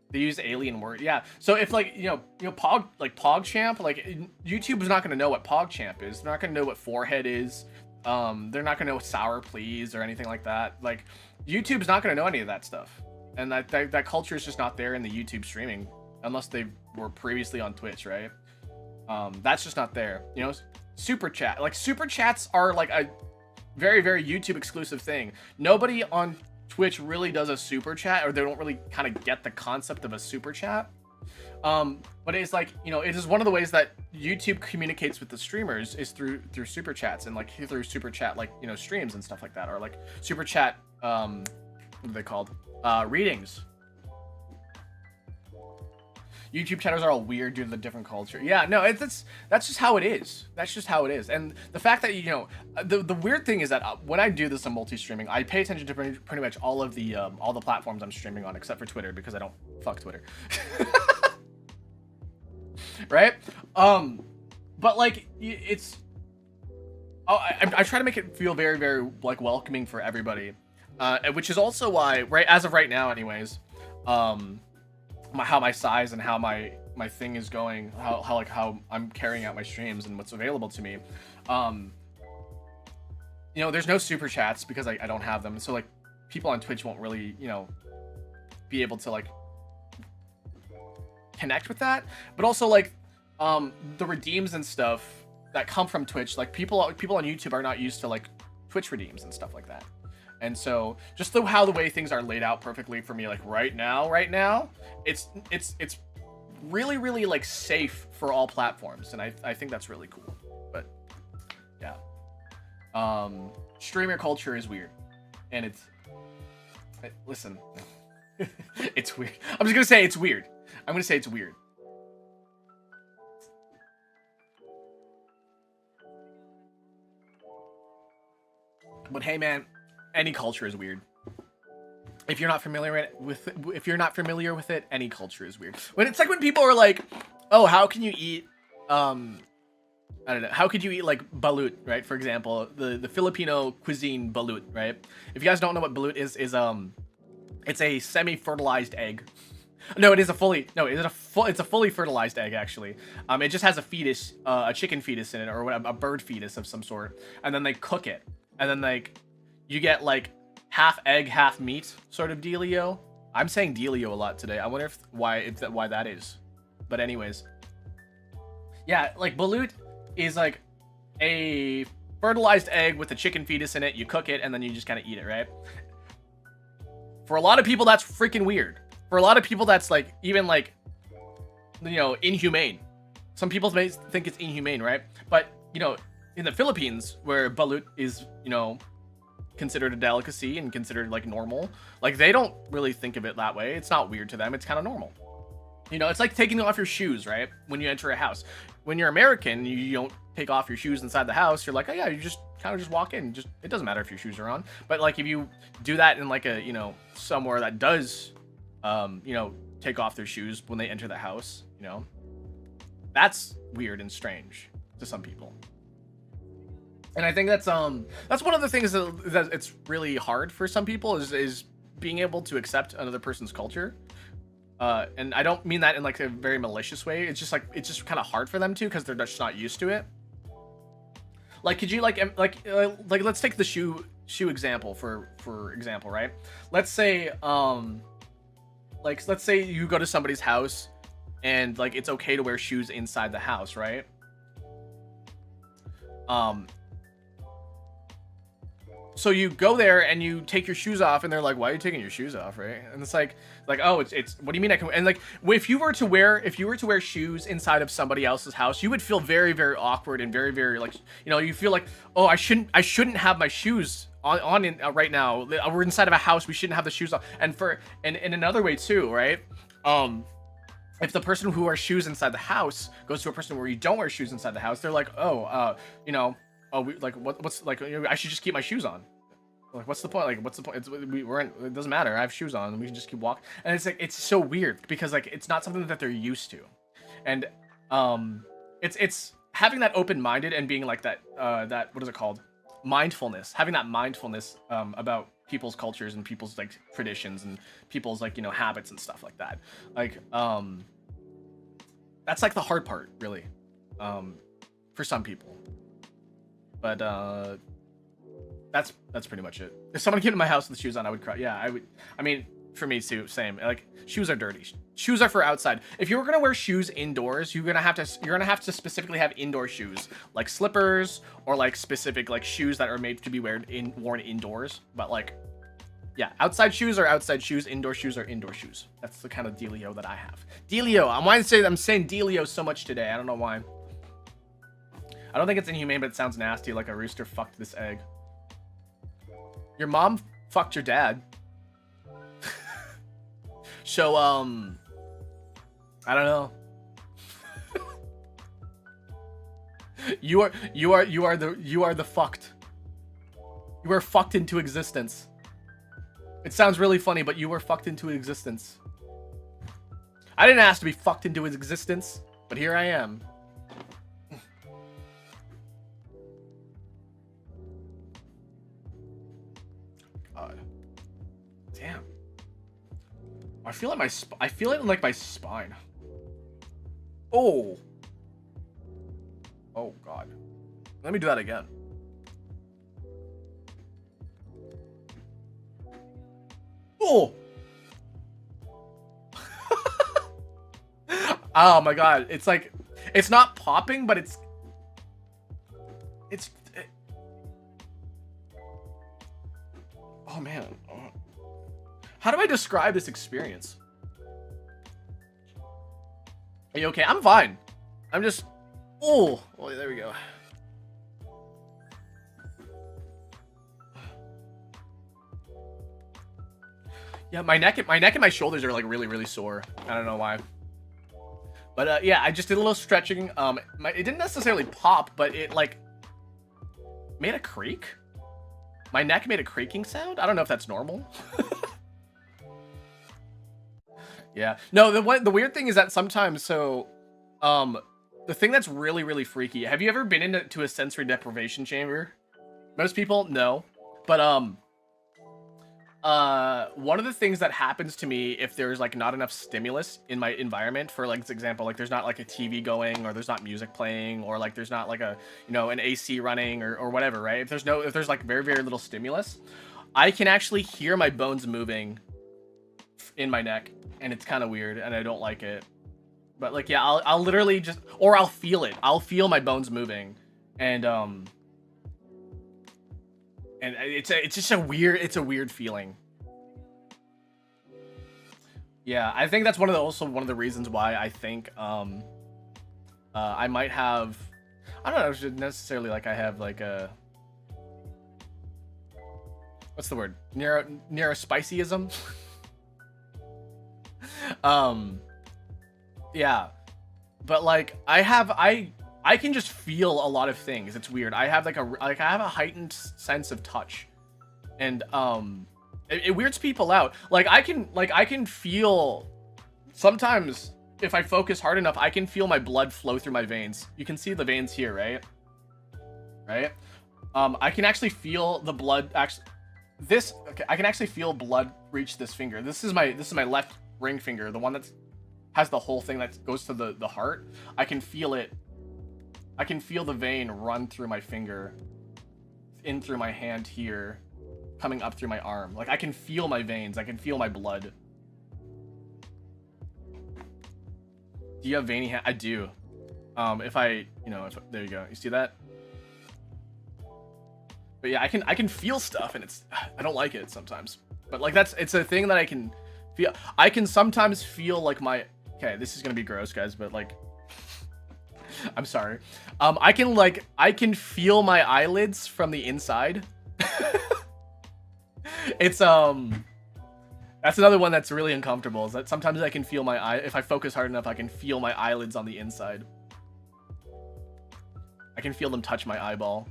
They use alien word, yeah. So if like, you know PogChamp, like YouTube is not going to know what PogChamp is. They're not going to know what forehead is. They're not gonna know sour please or anything like that. Like YouTube's not gonna know any of that stuff, and that culture is just not there in the YouTube streaming unless they were previously on Twitch, right? That's just not there. You know, super chat, like super chats are like a very, very YouTube exclusive thing. Nobody on Twitch really does a super chat, or they don't really kind of get the concept of a super chat. But it's like, you know, it is one of the ways that YouTube communicates with the streamers is through super chats, and like through super chat, like, you know, streams and stuff like that, or like super chat, what are they called? Readings. YouTube channels are all weird due to the different culture. Yeah, no, that's just how it is. That's just how it is. And the fact that, you know, the weird thing is that when I do this on multi-streaming, I pay attention to pretty much all the platforms I'm streaming on, except for Twitter, because I don't fuck Twitter. Right? But like it's, I try to make it feel very, very like welcoming for everybody, which is also why, right, as of right now, anyways, how my size and how my thing is going, how I'm carrying out my streams and what's available to me. You know, there's no super chats because I don't have them, so like people on Twitch won't really, you know, be able to like connect with that. But also like the redeems and stuff that come from Twitch, like people on YouTube are not used to like Twitch redeems and stuff like that. And so just the way things are laid out perfectly for me, like right now, it's really, really like safe for all platforms, and I think that's really cool. But yeah, streamer culture is weird, and listen, it's weird. I'm just gonna say it's weird. I'm gonna say it's weird. But hey, man, any culture is weird. If you're not familiar with it, any culture is weird. When it's like when people are like, "Oh, how can you eat I don't know, how could you eat like balut, right? For example, the Filipino cuisine balut, right? If you guys don't know what balut is it's a semi-fertilized egg. No, it's a fully fertilized egg, actually. It just has a fetus, a chicken fetus in it, or a bird fetus of some sort, and then they cook it, and then like you get like half egg, half meat sort of dealio. I'm saying dealio a lot today. I wonder why that is. But anyways, yeah, like balut is like a fertilized egg with a chicken fetus in it. You cook it and then you just kind of eat it, right? For a lot of people, that's freaking weird. For a lot of people, that's like even like, you know, inhumane. Some people may think it's inhumane, right? But, you know, in the Philippines, where balut is, you know, considered a delicacy and considered like normal, like they don't really think of it that way. It's not weird to them. It's kind of normal. You know, it's like taking off your shoes, right? When you enter a house. When you're American, you don't take off your shoes inside the house. You're like, oh yeah, you just kind of just walk in. Just, it doesn't matter if your shoes are on. But like if you do that in like a, you know, somewhere that does, you know, take off their shoes when they enter the house, you know, that's weird and strange to some people. And I think that's one of the things that it's really hard for some people is being able to accept another person's culture. And I don't mean that in like a very malicious way. It's just like, it's just kind of hard for them to, because they're just not used to it. Like, could you like let's take the shoe example for example, right? Let's say let's say you go to somebody's house and like it's okay to wear shoes inside the house, right? So you go there and you take your shoes off, and they're like, "Why are you taking your shoes off?" Right? And it's like, oh, it's. What do you mean I can? And like, if you were to wear shoes inside of somebody else's house, you would feel very, very awkward and very, very like, you know, you feel like, oh, I shouldn't have my shoes on right now. We're inside of a house. We shouldn't have the shoes on. And in another way too, right? If the person who wears shoes inside the house goes to a person where you don't wear shoes inside the house, they're like, oh, you know. Oh, what's like? You know, I should just keep my shoes on. Like, what's the point? Like, what's the point? It doesn't matter. I have shoes on, and we can just keep walking. And it's like, it's so weird because like it's not something that they're used to, and it's having that open-minded and being like that what is it called? Mindfulness. Having that mindfulness about people's cultures and people's like traditions and people's like, you know, habits and stuff like that. Like that's like the hard part, really, for some people. But That's pretty much it. If someone came to my house with shoes on, I would cry. Yeah, I would. I mean, for me too, same. Like, shoes are dirty. Shoes are for outside. If you were gonna wear shoes indoors, you're gonna have to specifically have indoor shoes, like slippers or like specific like shoes that are made to be worn indoors. But like, yeah, outside shoes are outside shoes, indoor shoes are indoor shoes. That's the kind of dealio that I have. Dealio. I'm saying dealio so much today. I don't know why. I don't think it's inhumane, but it sounds nasty, like a rooster fucked this egg. Your mom fucked your dad. So, I don't know. You are the fucked. You are fucked into existence. It sounds really funny, but you were fucked into existence. I didn't ask to be fucked into his existence, but here I am. God. Damn. I feel like I feel it in like my spine. Oh. Oh God. Let me do that again. Oh. Oh my God. It's like, it's not popping, but it's oh man. How do I describe this experience? Are you okay? I'm fine. I'm just, oh, well, there we go. Yeah, my neck and my shoulders are like really sore. I don't know why. But yeah, I just did a little stretching. It didn't necessarily pop, but it like made a creak. My neck made a creaking sound. I don't know if that's normal. Yeah. No, the weird thing is that sometimes, so the thing that's really freaky. Have you ever been into a sensory deprivation chamber? Most people no. But one of the things that happens to me if there's like not enough stimulus in my environment, for like example, like there's not like a TV going, or there's not music playing, or like there's not like a, you know, an AC running or whatever, right? If there's like very little stimulus, I can actually hear my bones moving in my neck, and it's kind of weird, and I don't like it. But like, yeah, I'll literally just, or I'll feel it. I'll feel my bones moving, and it's just a weird feeling. Yeah, I think that's also one of the reasons why I think I might have, I don't know, should necessarily like I have like a, what's the word, neurospicyism. Yeah, but like I can just feel a lot of things. It's weird. I have I have a heightened sense of touch, and it weirds people out. Like I can feel sometimes if I focus hard enough, I can feel my blood flow through my veins. You can see the veins here, right? Right? I can actually feel the blood okay, I can actually feel blood reach this finger. This is my left ring finger, the one that has the whole thing that goes to the heart. I can feel it. I can feel the vein run through my finger, in through my hand here, coming up through my arm. Like I can feel my veins. I can feel my blood. Do you have veiny hand? I do. If there you go. You see that? But yeah, I can feel stuff, and I don't like it sometimes. But like it's a thing that I can feel. I can sometimes feel like okay, this is gonna be gross, guys, but like, I'm sorry. I can feel my eyelids from the inside. It's that's another one that's really uncomfortable, is that sometimes I can feel my eye, if I focus hard enough, I can feel my eyelids on the inside. I can feel them touch my eyeball.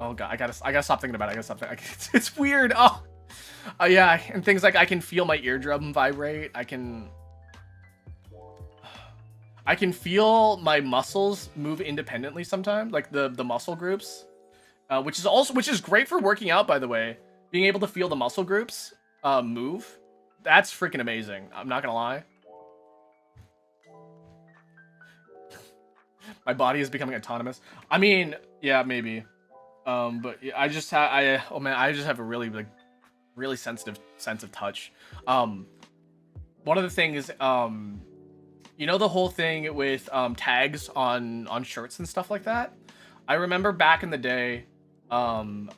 Oh god, I gotta stop thinking about it. It's weird. Oh, yeah, and things like I can feel my eardrum vibrate. I can feel my muscles move independently sometimes, like the muscle groups, which is great for working out, by the way. Being able to feel the muscle groups move, that's freaking amazing. I'm not gonna lie. My body is becoming autonomous. I mean, Yeah, maybe. But yeah, oh man, I just have a really like really sensitive sense of touch. Um, One of the things, you know, the whole thing with tags on shirts and stuff like that. I remember back in the day, um,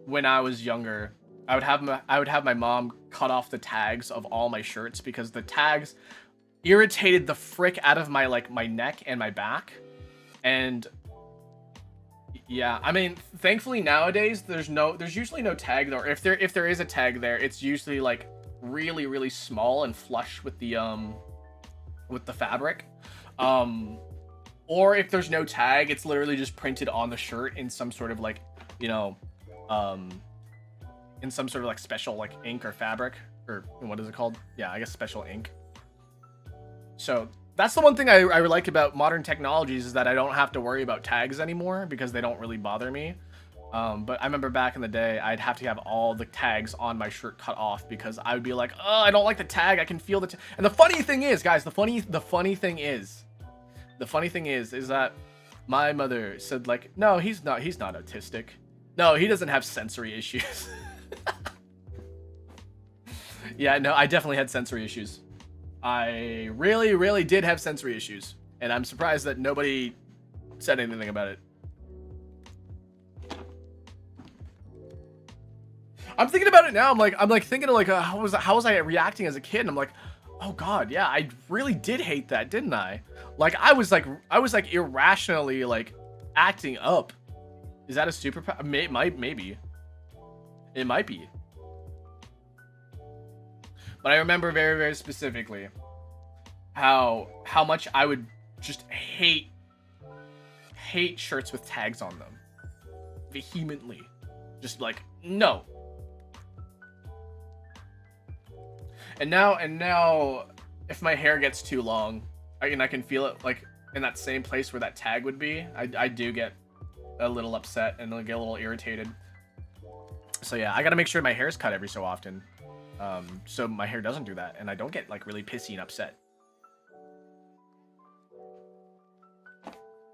when I was younger, I would have my mom cut off the tags of all my shirts because the tags irritated the frick out of my like my neck and my back. And yeah, I mean, thankfully nowadays there's usually no tag, or if there is a tag there, it's usually like really small and flush with the fabric. Um or if there's no tag, it's literally just printed on the shirt in some sort of like, you know, um in some sort of like special like ink or fabric, or what is it called? Yeah, I guess special ink. So that's the one thing I like about modern technologies, is that I don't have to worry about tags anymore because they don't really bother me. But I remember back in the day, I'd have to have all the tags on my shirt cut off because I would be like, oh, I don't like the tag. I can feel the and the funny thing is, guys, the funny thing is that my mother said like, no, he's not autistic. No, he doesn't have sensory issues. Yeah, no, I definitely had sensory issues. I really did have sensory issues, and I'm surprised that nobody said anything about it. I'm thinking about it now. I'm like thinking of like how was I reacting as a kid? And I'm like, oh god, yeah, I really did hate that, didn't I? Like I was like irrationally like acting up. Is that a superpower? Maybe. It might be. But I remember very specifically how much I would just hate shirts with tags on them. Vehemently. Just like, no. And now if my hair gets too long, I can feel it like in that same place where that tag would be, I do get a little upset and I'll get a little irritated. So yeah, I gotta make sure my hair's cut every so often. So my hair doesn't do that, and I don't get like really pissy and upset.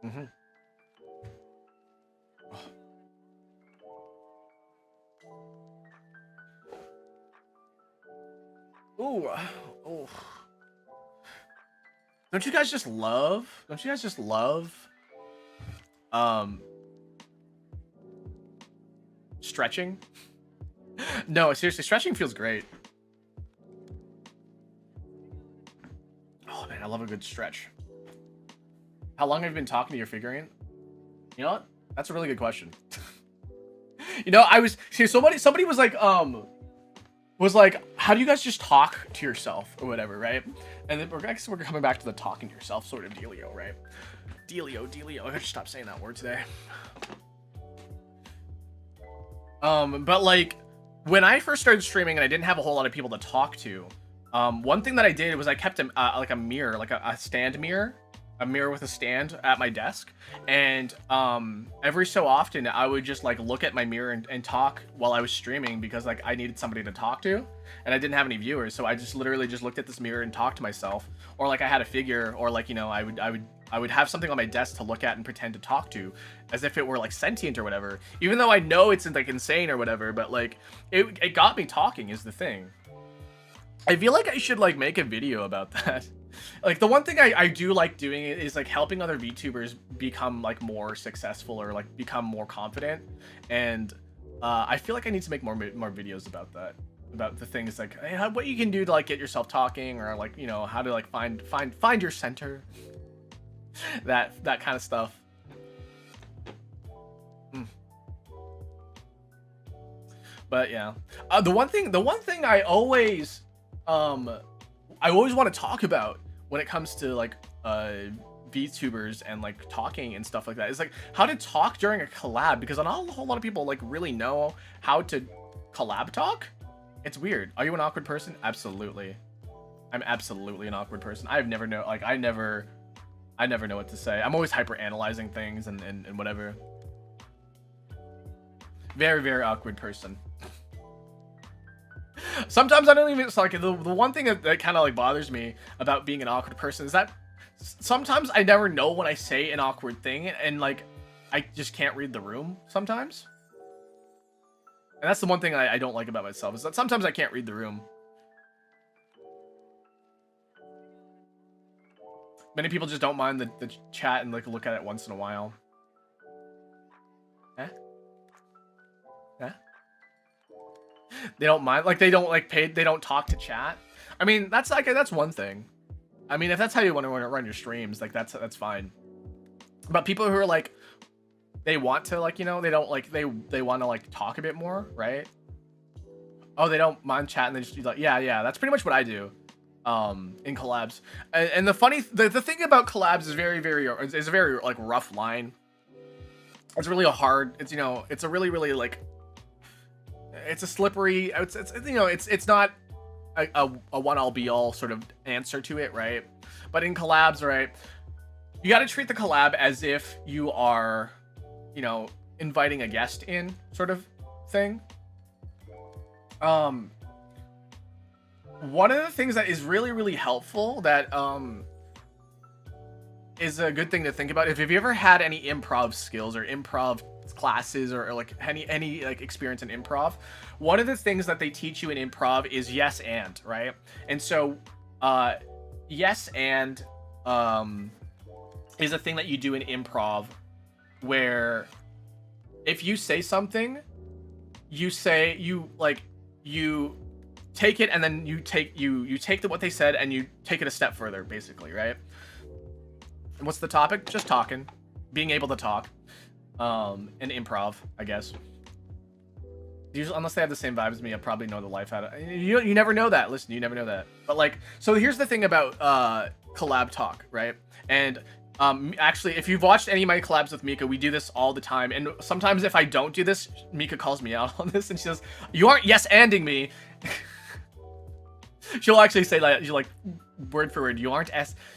Mm-hmm. Oh. Ooh. Don't you guys just love? Stretching? No, seriously, stretching feels great. Oh man, I love a good stretch. How long have you been talking to your figurine? You know what? That's a really good question. You know, somebody was like, how do you guys just talk to yourself or whatever, right? And then I guess we're coming back to the talking to yourself sort of dealio, right? Dealio. I gotta stop saying that word today. But like, when I first started streaming and I didn't have a whole lot of people to talk to, one thing that I did was I kept like a mirror, like a stand mirror, a mirror with a stand at my desk, and every so often I would just like look at my mirror and talk while I was streaming, because like I needed somebody to talk to and I didn't have any viewers, so I just literally just looked at this mirror and talked to myself. Or like I had a figure, or like, you know, I would have something on my desk to look at and pretend to talk to, as if it were like sentient or whatever, even though I know it's like insane or whatever. But like it got me talking is the thing. I feel like I should like make a video about that. Like the one thing I do like doing is like helping other VTubers become like more successful, or like become more confident. And I feel like I need to make more videos about that, about the things like what you can do to like get yourself talking, or like, you know, how to like find your center, that kind of stuff. But yeah, the one thing I always want to talk about when it comes to like VTubers and like talking and stuff like that is like how to talk during a collab, because not a whole lot of people like really know how to collab talk. It's weird. Are you an awkward person? Absolutely. I'm absolutely an awkward person. I never know what to say. I'm always hyper analyzing things and whatever. Very awkward person. Sometimes I don't even, it's like the one thing that kind of like bothers me about being an awkward person is that sometimes I never know when I say an awkward thing, and like I just can't read the room sometimes. And that's the one thing I don't like about myself, is that sometimes I can't read the room. Many people just don't mind the chat and like look at it once in a while. Eh? Eh? They don't mind, like they don't like they don't talk to chat. I mean, that's like, that's one thing. I mean, if that's how you want to run your streams, like that's fine. But people who are like, they want to like, you know, they don't like, they want to like talk a bit more, right? Oh, they don't mind chat, and they just be like, yeah, that's pretty much what I do in collabs. And the thing about collabs is it's a very like rough line. It's really a hard, it's, you know, it's a really like, it's a slippery, it's you know, it's not a one all be all sort of answer to it, right? But in collabs, right, you got to treat the collab as if you are, you know, inviting a guest in, sort of thing. One of the things that is really helpful, that is a good thing to think about, if you ever had any improv skills or improv classes, or like any like experience in improv, one of the things that they teach you in improv is yes and, right? And so yes and is a thing that you do in improv, where if you say something, you take it, and then you take what they said and you take it a step further, basically, right? And what's the topic? Just talking, being able to talk, and improv, I guess. Usually, unless they have the same vibe as me, I'll probably know the life out of it. You never know that. Listen, you never know that. But like, so here's the thing about collab talk, right? And actually, if you've watched any of my collabs with Mika, we do this all the time. And sometimes if I don't do this, Mika calls me out on this, and she says, "You aren't yes-anding me." She'll actually say that, like word for word, "You're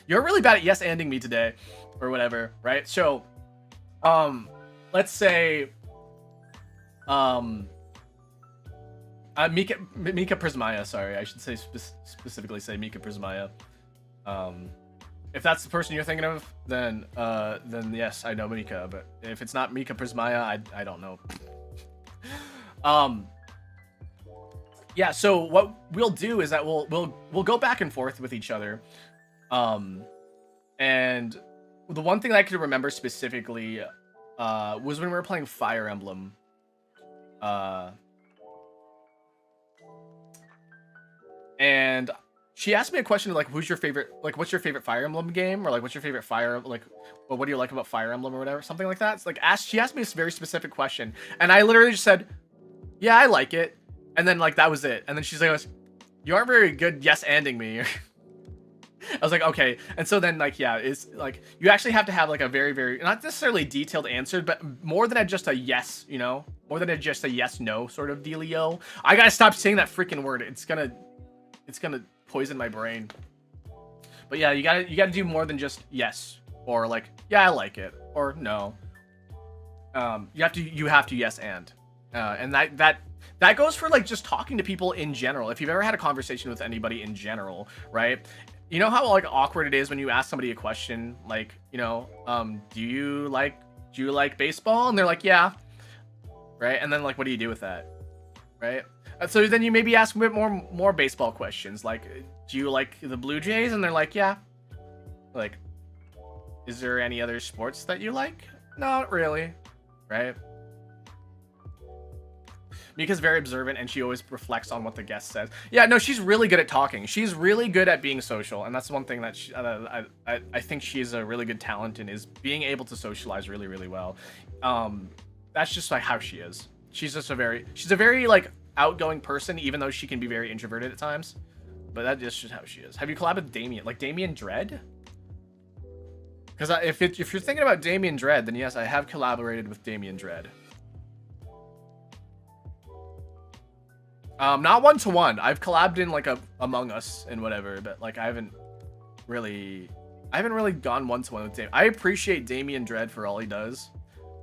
really bad at yes-anding me today," or whatever, right? So, let's say, Mika Prismaya. Sorry, I should say specifically say Mika Prismaya. If that's the person you're thinking of, then yes, I know Mika. But if it's not Mika Prismaya, I don't know. Yeah. So what we'll do is that we'll go back and forth with each other. And the one thing that I could remember specifically was when we were playing Fire Emblem. And she asked me a question like, what's your favorite Fire Emblem game? Or like, what's your favorite what do you like about Fire Emblem or whatever? Something like that. It's like, she asked me a very specific question. And I literally just said, yeah, I like it. And then like, that was it. And then she's like, you aren't very good yes-anding me. I was like, okay. And so then like, yeah, it's like, you actually have to have like a very, not necessarily detailed answer, but more than just a yes, you know, more than just a yes, no sort of dealio. I gotta stop saying that freaking word. It's gonna poison my brain. But yeah, you gotta do more than just yes, or like, yeah, I like it, or no. You have to yes and that goes for like just talking to people in general. If you've ever had a conversation with anybody in general, right? You know how like awkward it is when you ask somebody a question like, you know, do you like baseball? And they're like, yeah, right? And then like, what do you do with that, right? So then you maybe ask a bit more baseball questions, like, do you like the Blue Jays? And they're like, yeah. Like, is there any other sports that you like? Not really, right? Mika's very observant, and she always reflects on what the guest says. Yeah, no, she's really good at talking. She's really good at being social, and that's one thing that I think she's a really good talent in, is being able to socialize really well. That's just like how she is. She's a very like outgoing person, even though she can be very introverted at times. But that's just how she is. Have you collabed with Damien? Like Damien Dread? Because if you're thinking about Damien Dread, then yes, I have collaborated with Damien Dread. Not one-to-one. I've collabed in like Among Us and whatever, but like I haven't really gone one-to-one with Damien. I appreciate Damien Dread for all he does.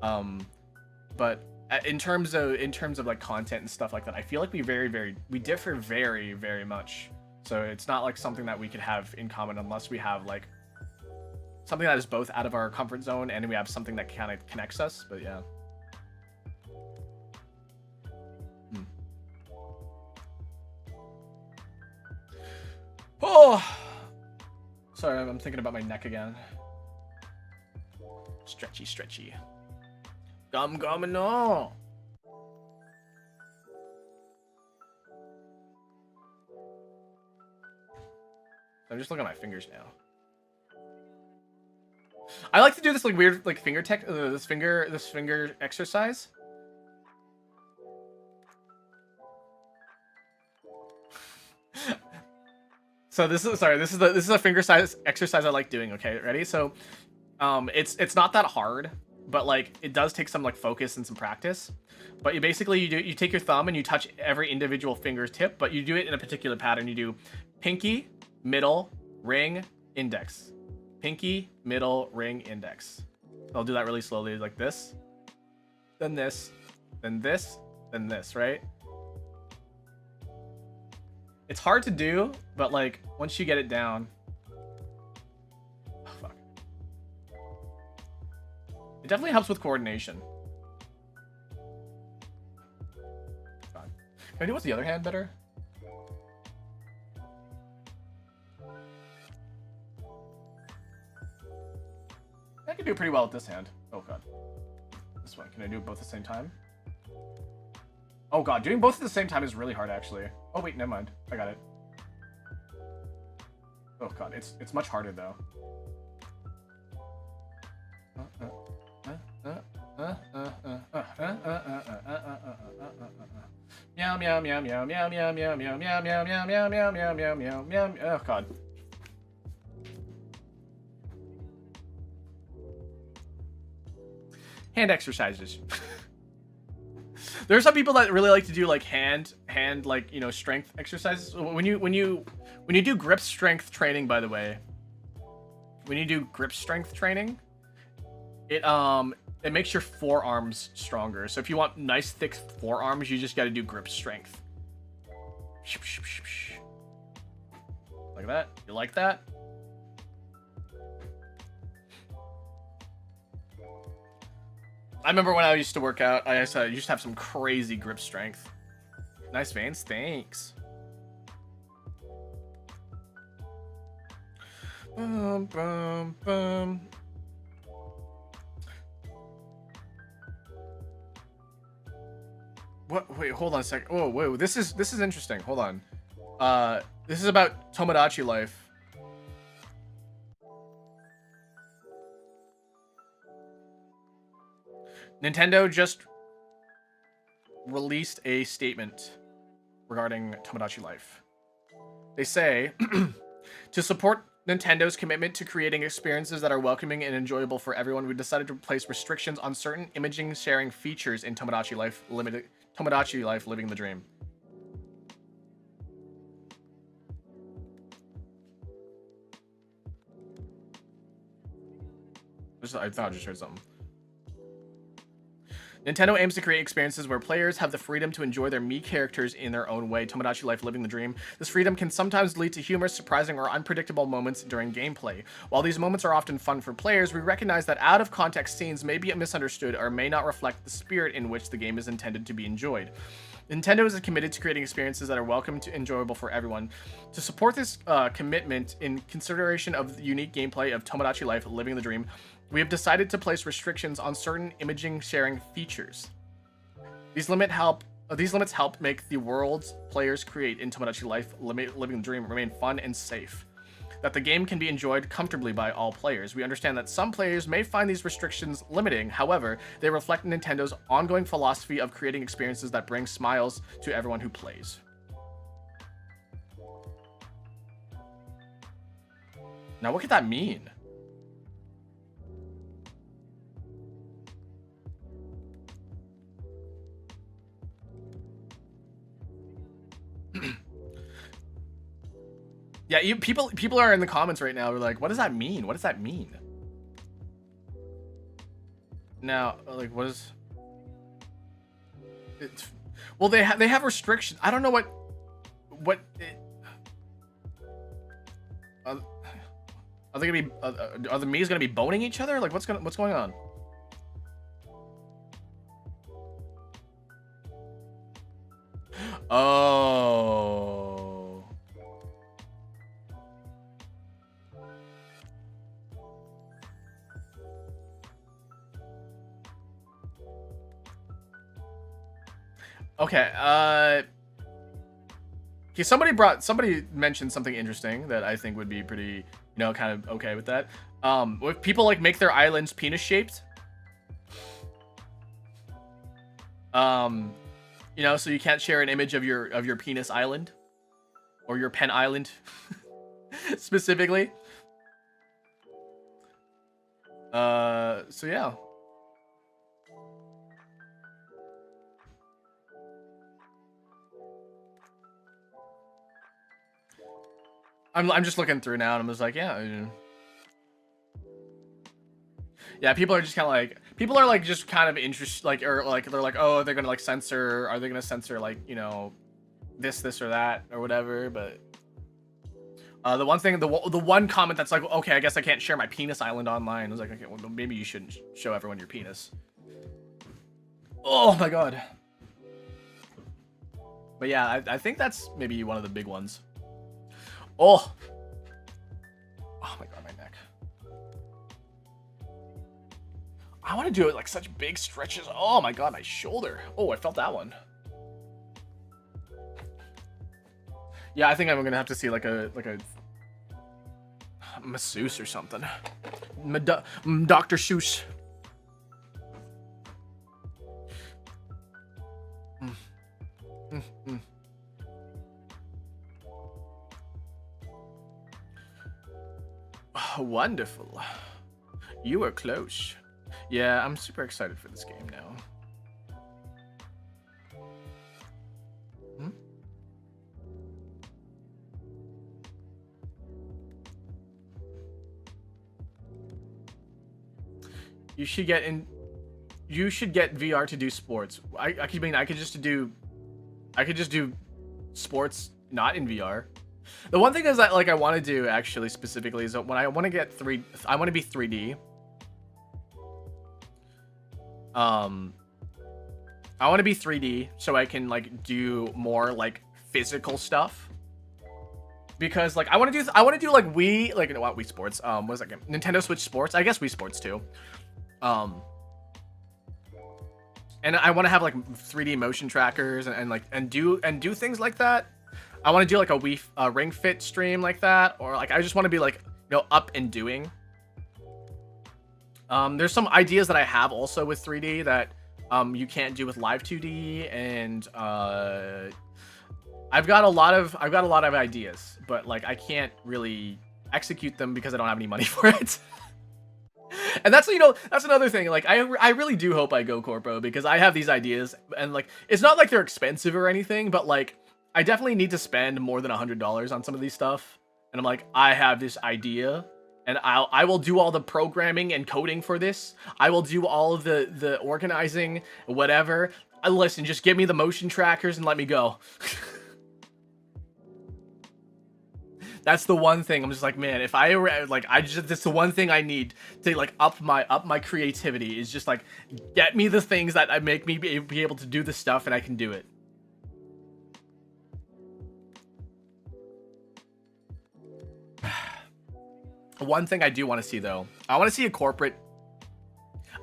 But in terms of like content and stuff like that, I feel like we differ very much. So it's not like something that we could have in common unless we have like something that is both out of our comfort zone and we have something that kind of connects us. But yeah. Oh, sorry, I'm thinking about my neck again. Stretchy, stretchy. Gum, no. I'm just looking at my fingers now. I like to do this like weird like finger this finger exercise. So this is a finger size exercise I like doing. Okay, ready? So, it's not that hard, but like it does take some like focus and some practice. But you basically you take your thumb and you touch every individual fingertip, but you do it in a particular pattern. You do pinky, middle, ring, index, pinky, middle, ring, index. I'll do that really slowly, like this, then this, then this, then this, right? It's hard to do, but like once you get it down, oh, fuck. It definitely helps with coordination. Fine. Can I do with the other hand better? I can do pretty well with this hand. Oh god. This one. Can I do both at the same time? Oh god, doing both at the same time is really hard actually. Oh wait, never mind. I got it. Oh god, it's much harder though. Meow meow meow meow meow meow meow meow meow meow meow meow meow meow meow meow meow. Oh god. Hand exercises. There are some people that really like to do like hand like, you know, strength exercises. When you do grip strength training, by the way, when you do grip strength training, it makes your forearms stronger. So if you want nice thick forearms, you just got to do grip strength. Like that. You like that? I remember when I used to work out, I used to have some crazy grip strength. Nice veins, thanks. Bum, bum, bum. What? Wait, hold on a second. Oh, wait, this is interesting. Hold on. This is about Tomodachi Life. Nintendo just released a statement regarding Tomodachi Life. They say, to support Nintendo's commitment to creating experiences that are welcoming and enjoyable for everyone, we decided to place restrictions on certain imaging sharing features in Tomodachi Life Living the Dream. I thought I just heard something. Nintendo aims to create experiences where players have the freedom to enjoy their Mii characters in their own way. Tomodachi Life Living the Dream. This freedom can sometimes lead to humorous, surprising, or unpredictable moments during gameplay. While these moments are often fun for players, we recognize that out-of-context scenes may be misunderstood or may not reflect the spirit in which the game is intended to be enjoyed. Nintendo is committed to creating experiences that are welcome and enjoyable for everyone. To support this commitment in consideration of the unique gameplay of Tomodachi Life Living the Dream, we have decided to place restrictions on certain imaging sharing features. These limits help make the worlds players create in Tomodachi Life Living the Dream remain fun and safe. That the game can be enjoyed comfortably by all players. We understand that some players may find these restrictions limiting. However, they reflect Nintendo's ongoing philosophy of creating experiences that bring smiles to everyone who plays. Now, what could that mean? Yeah, people are in the comments right now. We're like, what does that mean? What does that mean? Now, like, what is? It's, well, they have restrictions. I don't know what. Are they gonna be? Are the Mii's gonna be boning each other? Like, what's going on? Oh. Okay. Okay. Somebody mentioned something interesting that I think would be pretty, you know, kind of okay with that. If people like make their islands penis shaped. You know, so you can't share an image of your penis island or your pen island specifically. So yeah. I'm just looking through now and I'm just like, yeah. Yeah, people are just kind of like, people are like just kind of interested, like, or like they're like, oh, they're gonna like censor, are they gonna censor like, you know, this or that or whatever. But the one thing, the one comment that's like, okay, I guess I can't share my penis island online. I was like, okay, well, maybe you shouldn't show everyone your penis. Oh my god. But yeah, I think that's maybe one of the big ones. Oh my god, my neck. I want to do it like such big stretches. Oh my god, my shoulder. Oh, I felt that one. Yeah, I think I'm gonna have to see like a masseuse or something. Dr. Seuss. Wonderful. You were close. Yeah, I'm super excited for this game now. You should get VR to do sports. I could just do sports not in VR. The one thing is that like I want to do actually specifically is that when I want to get I want to be 3D. I want to be 3D so I can like do more like physical stuff. Because like I want to do like Wii Sports. What was that game? Nintendo Switch Sports. I guess Wii Sports too. And I want to have like 3D motion trackers and do things like that. I want to do like a Wii Ring Fit stream like that, or like I just want to be like, you know, up and doing. There's some ideas that I have also with 3D that you can't do with live 2D, and I've got a lot of ideas, but like I can't really execute them because I don't have any money for it. And that's, you know, that's another thing. Like I really do hope I go corpo because I have these ideas, and like it's not like they're expensive or anything, but like I definitely need to spend more than $100 on some of these stuff. And I'm like, I have this idea, and I will do all the programming and coding for this. I will do all of the organizing, whatever. Listen, just give me the motion trackers and let me go. That's the one thing I'm just like, man, if I like, that's the one thing I need to like up my creativity is just like get me the things that make me be able to do the stuff, and I can do it. One thing I do want to see though, I want to see a corporate.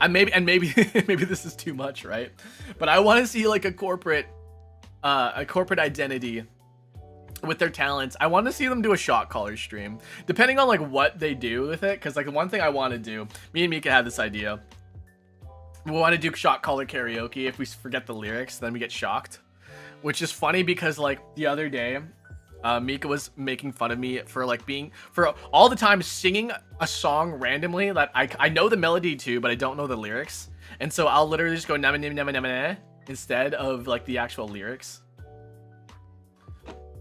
Maybe maybe this is too much, right? But I want to see like a corporate identity with their talents. I want to see them do a shot caller stream, depending on like what they do with it. Because like the one thing I want to do, me and Mika had this idea. We want to do shot caller karaoke. If we forget the lyrics, then we get shocked, which is funny because like the other day, Mika was making fun of me for like for all the time singing a song randomly that I know the melody to, but I don't know the lyrics, and so I'll literally just go nama nama nama nama instead of like the actual lyrics.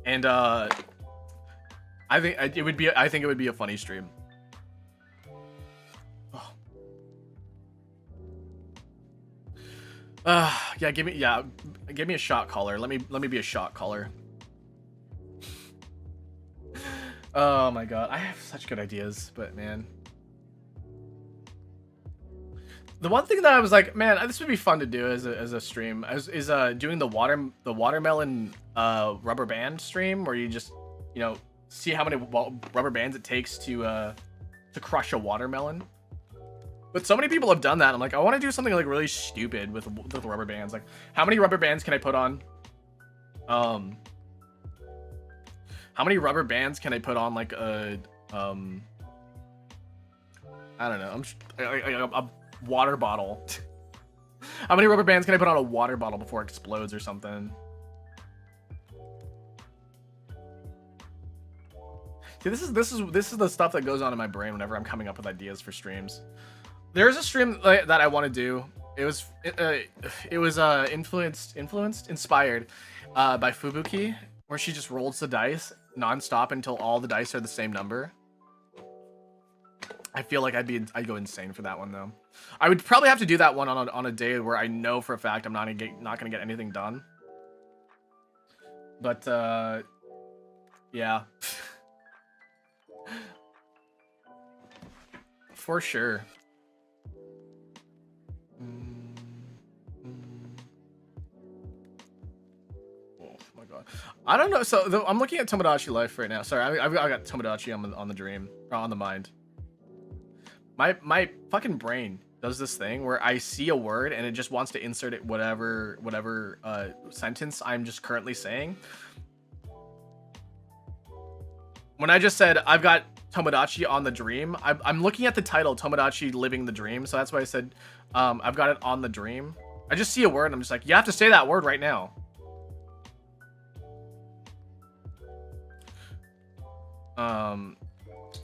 And I think it would be a funny stream. Yeah, give me a shot caller. Let me be a shot caller. Oh my god, I have such good ideas, but man. The one thing that I was like, man, this would be fun to do as a stream is doing the watermelon rubber band stream where you just, you know, see how many rubber bands it takes to crush a watermelon. But so many people have done that. I'm like, I want to do something like really stupid with rubber bands. Like, how many rubber bands can I put on? How many rubber bands can I put on like a I don't know. A water bottle. How many rubber bands can I put on a water bottle before it explodes or something? See, this is the stuff that goes on in my brain whenever I'm coming up with ideas for streams. There's a stream that I want to do. It was inspired by Fubuki, where she just rolls the dice nonstop until all the dice are the same number. I feel like I'd go insane for that one though. I would probably have to do that one on a day where I know for a fact I'm not gonna get anything done. But yeah. For sure. Oh my god. I don't know. So I'm looking at Tomodachi Life right now. Sorry, I got Tomodachi on the dream, or on the mind. My fucking brain does this thing where I see a word and it just wants to insert it whatever sentence I'm just currently saying. When I just said I've got Tomodachi on the dream, I'm looking at the title Tomodachi Living the Dream, so that's why I said I've got it on the dream. I just see a word and I'm just like, you have to say that word right now.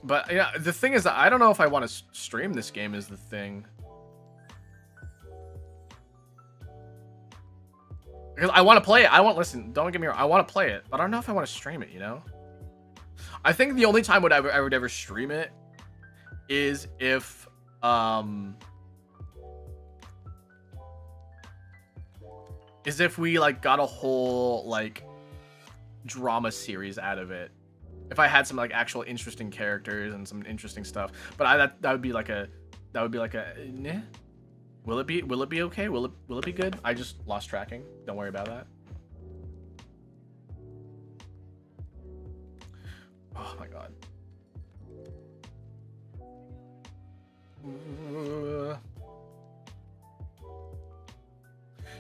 But yeah, the thing is that I don't know if I want to stream this game is the thing. Because I want to play it. Listen, don't get me wrong. I want to play it, but I don't know if I want to stream it, you know? I think the only time I would ever stream it is if we like got a whole like drama series out of it. If I had some like actual interesting characters and some interesting stuff, but that would be like a nah. Will it be okay? Will it be good? I just lost tracking. Don't worry about that. Oh my god.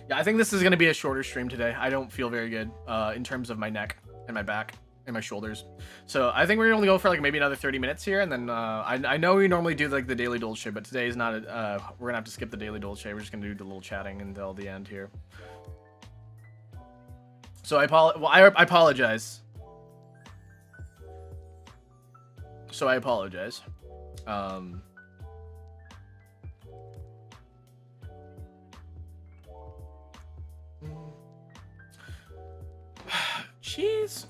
Yeah, I think this is gonna be a shorter stream today. I don't feel very good in terms of my neck and my back and my shoulders, so I think we're gonna only go for like maybe another 30 minutes here, and then I know we normally do like the daily dolce, but today is not we're gonna have to skip the daily dolce. We're just gonna do the little chatting until the end here. So I apologize. So I apologize. Jeez.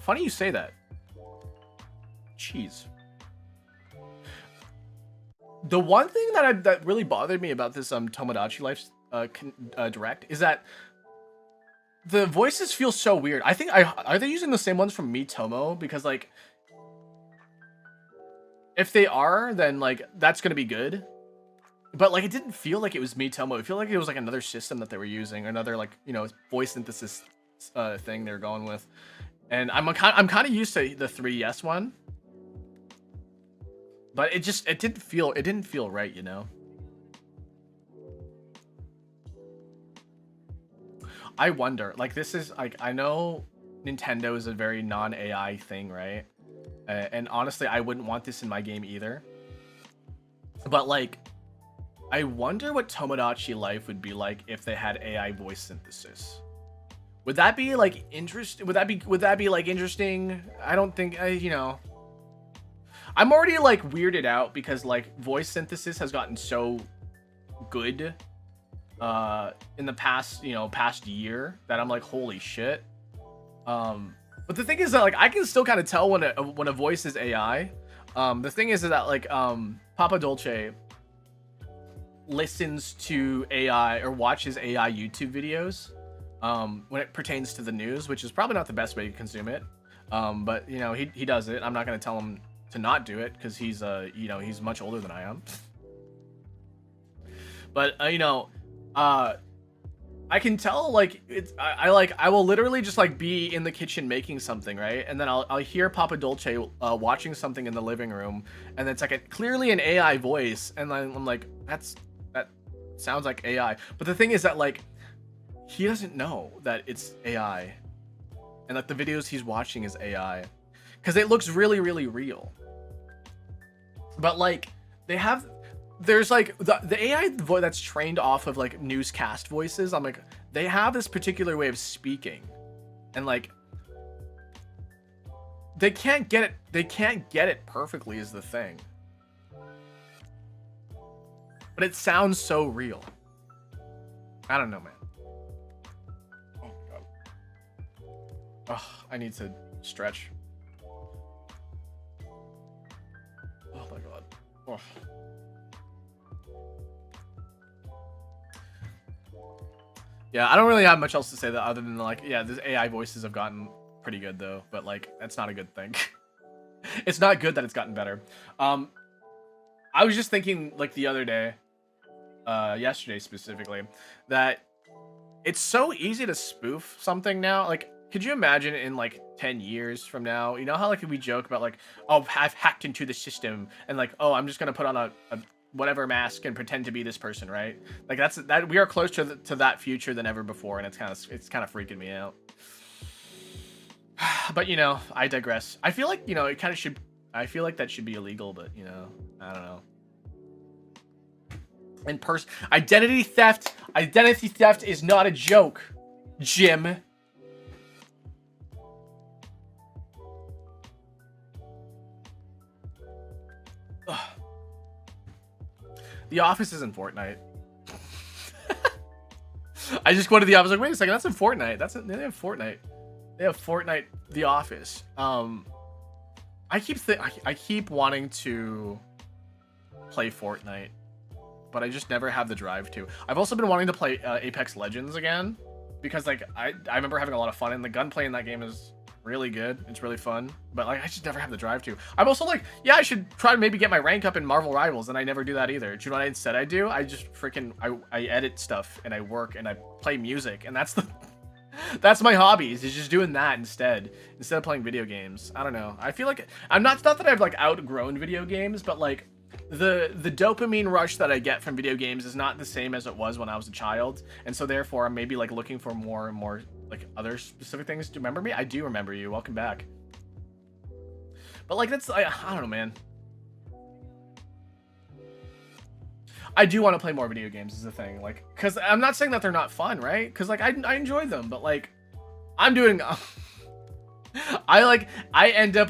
Funny you say that. Jeez. The one thing that really bothered me about this Tomodachi Life direct is that the voices feel so weird. I think are they using the same ones from Miitomo? Because like, if they are, then like that's gonna be good. But like, it didn't feel like it was Miitomo. It felt like it was like another system that they were using, another like, you know, voice synthesis thing they're going with. And I'm kind of used to the 3DS one, but it didn't feel right, you know. I wonder, like, this is like, I know Nintendo is a very non-AI thing, right? And honestly, I wouldn't want this in my game either. But like, I wonder what Tomodachi Life would be like if they had AI voice synthesis. Would that be like interesting? Would that be like interesting? I don't think you know. I'm already like weirded out because like voice synthesis has gotten so good in the past year that I'm like, holy shit. But the thing is that like I can still kind of tell when a voice is AI. The thing is that like Papa Dolce listens to AI or watches AI YouTube videos when it pertains to the news, which is probably not the best way to consume it. But you know, he does it. I'm not gonna tell him to not do it because he's you know, he's much older than I am. But you know, I can tell like it's I will literally just like be in the kitchen making something, right? And then I'll hear Papa Dolce watching something in the living room, and it's like clearly an AI voice, and then I'm like, that sounds like AI. But the thing is that like he doesn't know that it's AI, and that the videos he's watching is AI, because it looks really real. But like there's like the AI voice that's trained off of like newscast voices. I'm like, they have this particular way of speaking, and like they can't get it perfectly is the thing. But it sounds so real. I don't know, man. Oh my god. Ugh, I need to stretch. Oh my god. Ugh. Yeah, I don't really have much else to say that other than like, yeah, these AI voices have gotten pretty good though, but like that's not a good thing. It's not good that it's gotten better. I was just thinking like the other day, yesterday specifically, that it's so easy to spoof something now. Like, could you imagine in like 10 years from now, you know how like we joke about like, oh, I've hacked into the system and like, oh, I'm just gonna put on a whatever mask and pretend to be this person, right? Like that we are closer to that future than ever before, and it's kind of freaking me out. But you know, I digress. I feel like, you know, it kind of should, I feel like that should be illegal, but you know, I don't know. In person, identity theft is not a joke, Jim. Ugh. The Office is in Fortnite. I just went to The Office like, wait a second, that's in Fortnite. They have Fortnite. They have Fortnite, The Office. I keep wanting to play Fortnite, but I just never have the drive to. I've also been wanting to play Apex Legends again, because like I remember having a lot of fun, and the gunplay in that game is really good. It's really fun, but like I just never have the drive to. I'm also like, yeah, I should try to maybe get my rank up in Marvel Rivals, and I never do that either. Do you know what instead I do? I just freaking I edit stuff, and I work, and I play music, and that's my hobbies, is just doing that instead of playing video games. I don't know. I feel like I'm not that I've like outgrown video games, but like the dopamine rush that I get from video games is not the same as it was when I was a child, and so therefore I'm maybe like looking for more and more like other specific things. Do you remember me? I do remember you. Welcome back. But like that's I don't know, man. I do want to play more video games is the thing, like, because I'm not saying that they're not fun, right? Because like I enjoy them, but like I'm doing I end up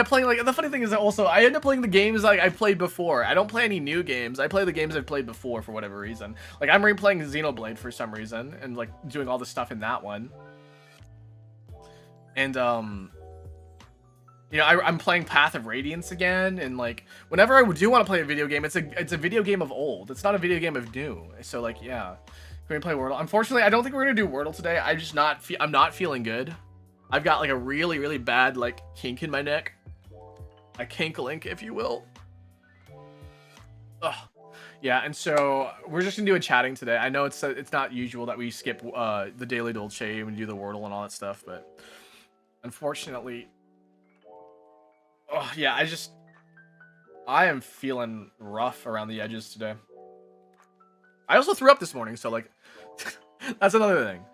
playing, like, the funny thing is that also I end up playing the games like I played before. I don't play any new games. I play the games I've played before for whatever reason. Like I'm replaying Xenoblade for some reason, and like doing all the stuff in that one. And you know, I'm playing Path of Radiance again, and like whenever I do want to play a video game, it's a video game of old. It's not a video game of new. So like, yeah, can we play Wordle? Unfortunately, I don't think we're gonna do Wordle today. I'm not feeling good. I've got like a really bad like kink in my neck, a kink link, if you will. Ugh. Yeah, and so we're just gonna do a chatting today. I know it's not usual that we skip the Daily Dolce and do the Wordle and all that stuff, but unfortunately. Oh, yeah, I am feeling rough around the edges today. I also threw up this morning, so, like, that's another thing.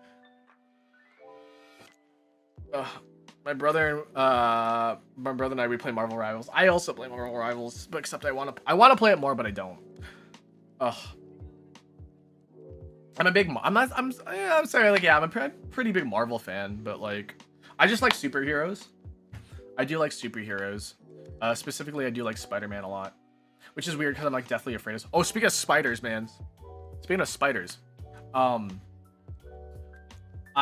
My brother and I, we play Marvel Rivals. I also play Marvel Rivals, but except I want to play it more, but I don't. Ugh. I'm sorry, like, yeah, I'm a pretty big Marvel fan, but, like, I just like superheroes. I do like superheroes. Specifically, I do like Spider-Man a lot. Which is weird because I'm like deathly afraid of... Oh, speaking of spiders, man. Speaking of spiders. I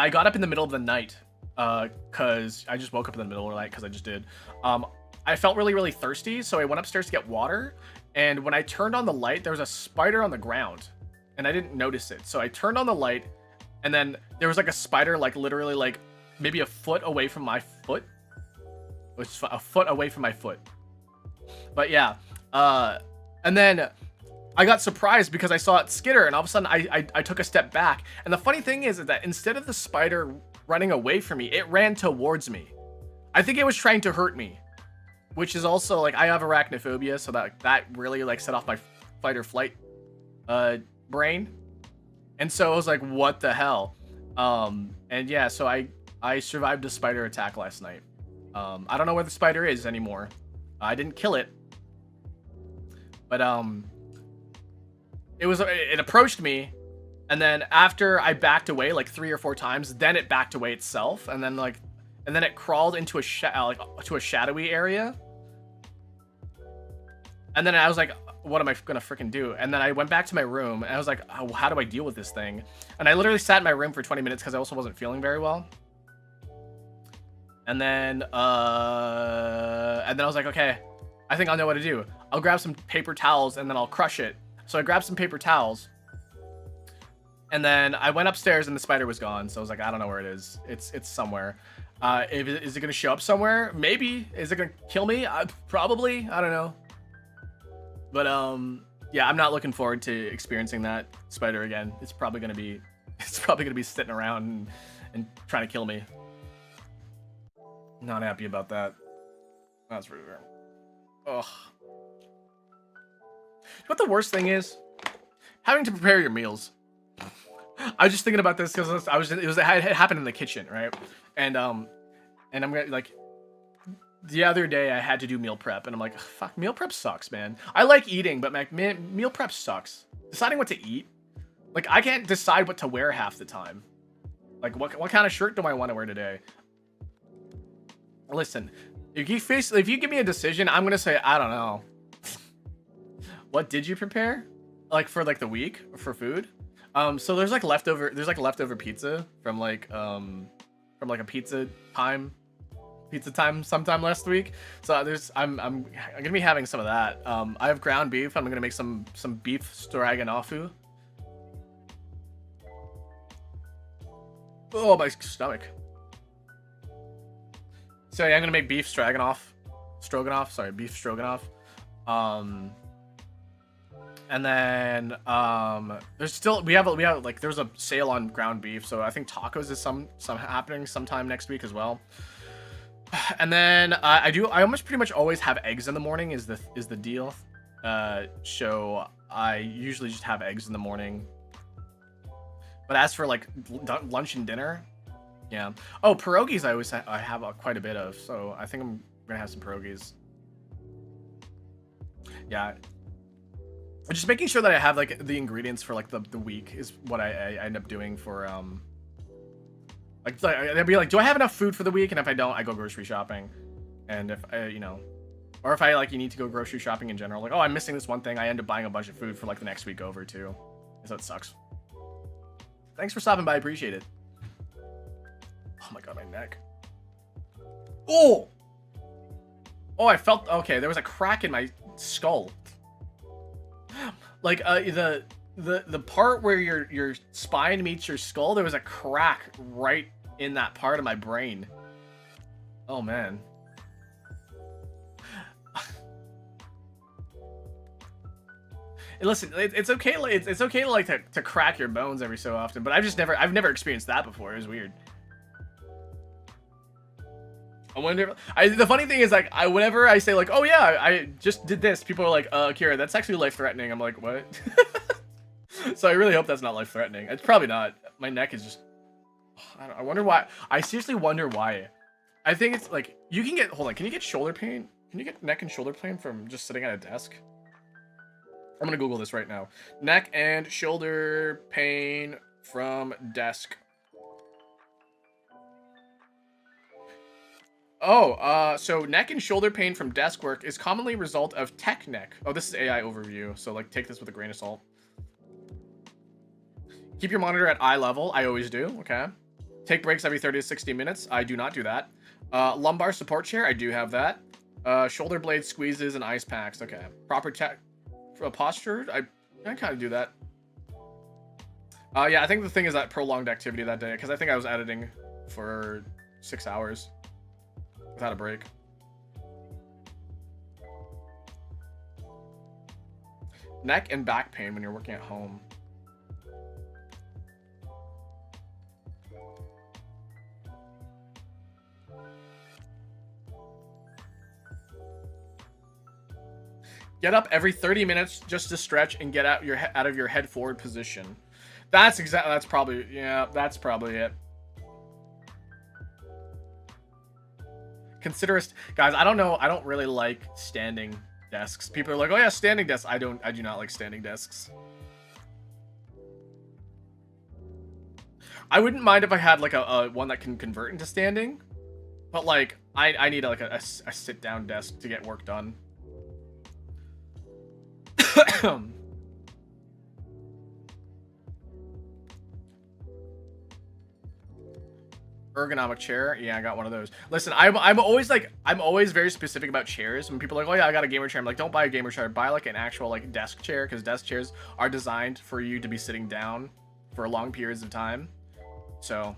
got up in the middle of the night. Because I just woke up in the middle of the night because I just did. I felt really thirsty, so I went upstairs to get water. And when I turned on the light, there was a spider on the ground. And I didn't notice it. So I turned on the light, and then there was like a spider like literally like maybe a foot away from my foot. Which is a foot away from my foot. But yeah. And then I got surprised because I saw it skitter, and all of a sudden I took a step back. And the funny thing is that instead of the spider running away from me, it ran towards me. I think it was trying to hurt me. Which is also, like, I have arachnophobia, so that really, like, set off my fight or flight brain. And so I was like, what the hell? And yeah, so I survived a spider attack last night. I don't know where the spider is anymore. I didn't kill it. But, it approached me, and then after I backed away, like, 3 or 4 times, then it backed away itself, and then, like, it crawled into to a shadowy area. And then I was like, what am I gonna freaking do? And then I went back to my room, and I was like, oh, how do I deal with this thing? And I literally sat in my room for 20 minutes because I also wasn't feeling very well. And then I was like, okay, I think I'll know what to do. I'll grab some paper towels, and then I'll crush it. So I grabbed some paper towels, and then I went upstairs, and the spider was gone. So I was like, I don't know where it is. It's somewhere. Is it gonna show up somewhere? Maybe. Is it gonna kill me? Probably. I don't know. But yeah, I'm not looking forward to experiencing that spider again. It's probably gonna be sitting around and trying to kill me. Not happy about that. That's for sure. Ugh. What the worst thing is? Having to prepare your meals. I was just thinking about this because it happened in the kitchen, right? And I'm gonna, like, the other day I had to do meal prep, and I'm like, fuck, meal prep sucks, man. I like eating, but meal prep sucks. Deciding what to eat, like, I can't decide what to wear half the time. Like, what kind of shirt do I want to wear today? Listen, if you give me a decision, I'm gonna say, I don't know. What did you prepare? Like, for, like, the week for food? So there's leftover pizza from a pizza time sometime last week. So I'm gonna be having some of that. I have ground beef. I'm gonna make some beef stroganoff. Oh, my stomach. So yeah, I'm gonna make beef stroganoff. Beef stroganoff. And then there's a sale on ground beef, so I think tacos is some happening sometime next week as well. And then I almost pretty much always have eggs in the morning is the deal. So I usually just have eggs in the morning. But as for, like, lunch and dinner, yeah. Oh, pierogies I have quite a bit of, so I think I'm gonna have some pierogies. Yeah. Just making sure that I have, like, the ingredients for, like, the week is what I end up doing for like I'd be like, do I have enough food for the week? And if I don't, I go grocery shopping. And if I, or if I, like, you need to go grocery shopping in general, like, oh, I'm missing this one thing, I end up buying a bunch of food for, like, the next week over too. So it sucks. Thanks for stopping by, appreciate it. Oh my god, my neck. Oh, I felt, okay, there was a crack in my skull. Like, the part where your spine meets your skull, there was a crack right in that part of my brain. Oh man. Listen, it's okay. It's okay to, like, to crack your bones every so often, but I've never experienced that before. It was weird. I wonder. The funny thing is, like, whenever I say, like, oh yeah, I just did this, people are like, Kira, that's actually life-threatening. I'm like, what? So I really hope that's not life-threatening. It's probably not. My neck is just. I wonder why. I seriously wonder why. I think it's like you can get. Hold on. Can you get shoulder pain? Can you get neck and shoulder pain from just sitting at a desk? I'm gonna Google this right now. Neck and shoulder pain from desk. Oh, so neck and shoulder pain from desk work is commonly a result of tech neck. Oh, this is AI overview, so, like, take this with a grain of salt. Keep your monitor at eye level. I always do. Okay. Take breaks every 30 to 60 minutes. I do not do that. Lumbar support chair. I do have that. Shoulder blade squeezes and ice packs. Okay. Proper posture. I kind of do that. Yeah, I think the thing is that prolonged activity that day, because I think I was editing for 6 hours without a break. Neck and back pain when you're working at home. Get up every 30 minutes just to stretch and get out of your head forward position. That's probably it. Guys, I don't know. I don't really like standing desks. People are like, "Oh yeah, standing desks." I do not like standing desks. I wouldn't mind if I had like a one that can convert into standing, but like I need like a sit down desk to get work done. Ergonomic chair. Yeah, I got one of those. Listen, I'm always very specific about chairs. When people are like, "Oh yeah, I got a gamer chair," I'm like, don't buy a gamer chair. Buy like an actual like desk chair, because desk chairs are designed for you to be sitting down for long periods of time. So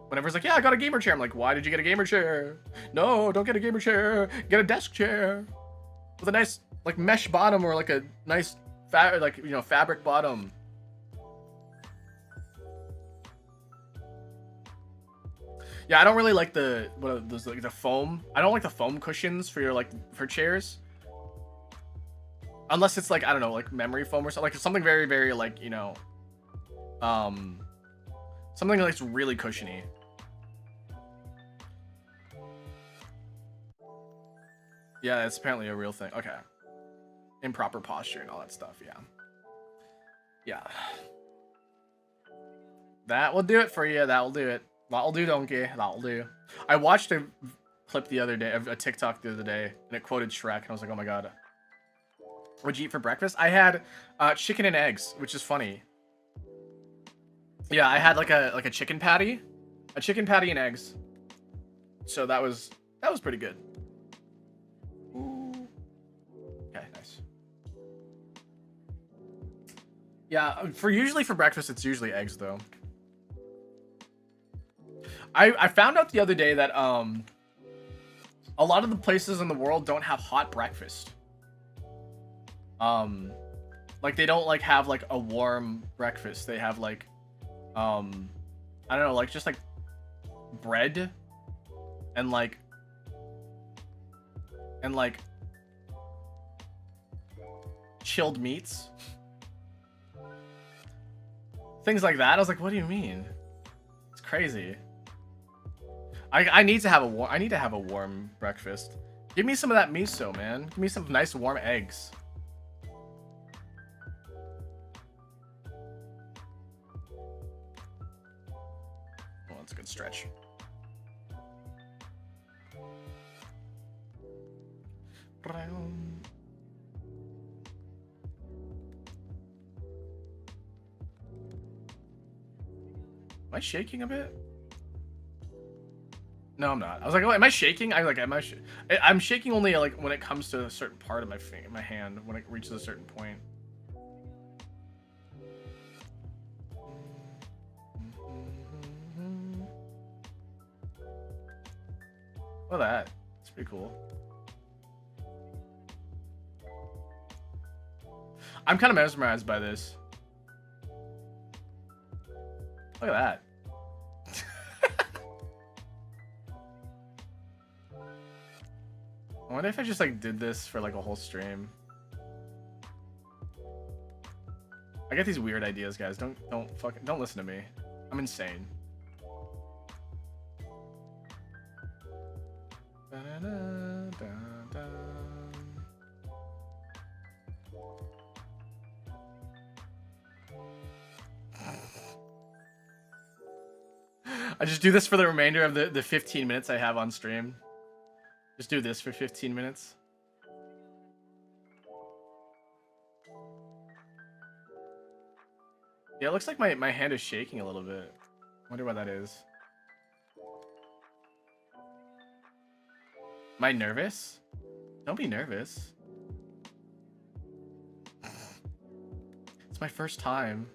whenever it's like, "Yeah, I got a gamer chair," I'm like, "Why did you get a gamer chair?" No, don't get a gamer chair. Get a desk chair with a nice like mesh bottom, or like a nice fabric bottom. Yeah, I don't really like the foam. I don't like the foam cushions for your for chairs. Unless it's like, I don't know, like memory foam or something, like something very, very like, something that's really cushiony. Yeah, that's apparently a real thing. Okay. Improper posture and all that stuff, yeah. Yeah. That will do it for you. That will do it. That'll do, donkey. That'll do. I watched a clip the other day, a TikTok the other day, and it quoted Shrek, and I was like, oh my god. What'd you eat for breakfast? I had chicken and eggs, which is funny. Yeah, I had like a chicken patty. A chicken patty and eggs. So that was pretty good. Ooh. Okay, nice. Yeah, usually for breakfast, it's usually eggs though. I found out the other day that a lot of the places in the world don't have hot breakfast. Like they don't like have like a warm breakfast. They have like I don't know, like just like bread and like chilled meats. Things like that. I was like, what do you mean? It's crazy. I need to have a warm breakfast. Give me some of that miso, man. Give me some nice warm eggs. Oh, that's a good stretch. Am I shaking a bit? No, I'm not. I was like, oh, am I shaking? I'm shaking only like when it comes to a certain part of my hand, when it reaches a certain point. Look at that. It's pretty cool. I'm kind of mesmerized by this. Look at that. I wonder if I just like did this for like a whole stream. I get these weird ideas, guys. Don't listen to me. I'm insane. I just do this for the remainder of the 15 minutes I have on stream. Just do this for 15 minutes. Yeah, it looks like my hand is shaking a little bit. Wonder why that is. Am I nervous? Don't be nervous. It's my first time.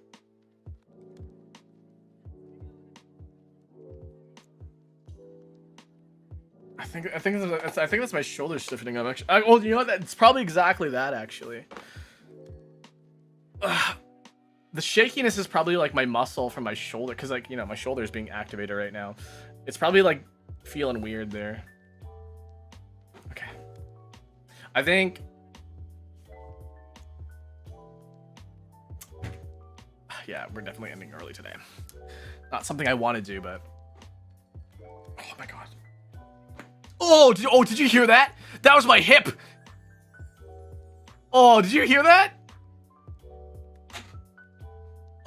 I think that's my shoulder stiffening up. Actually, well, you know what? It's probably exactly that actually. The shakiness is probably like my muscle from my shoulder, because like, you know, my shoulder is being activated right now. It's probably like feeling weird there. Okay. I think. Yeah, we're definitely ending early today. Not something I want to do, but. Oh my god. Oh, did you hear that? That was my hip. Oh, did you hear that?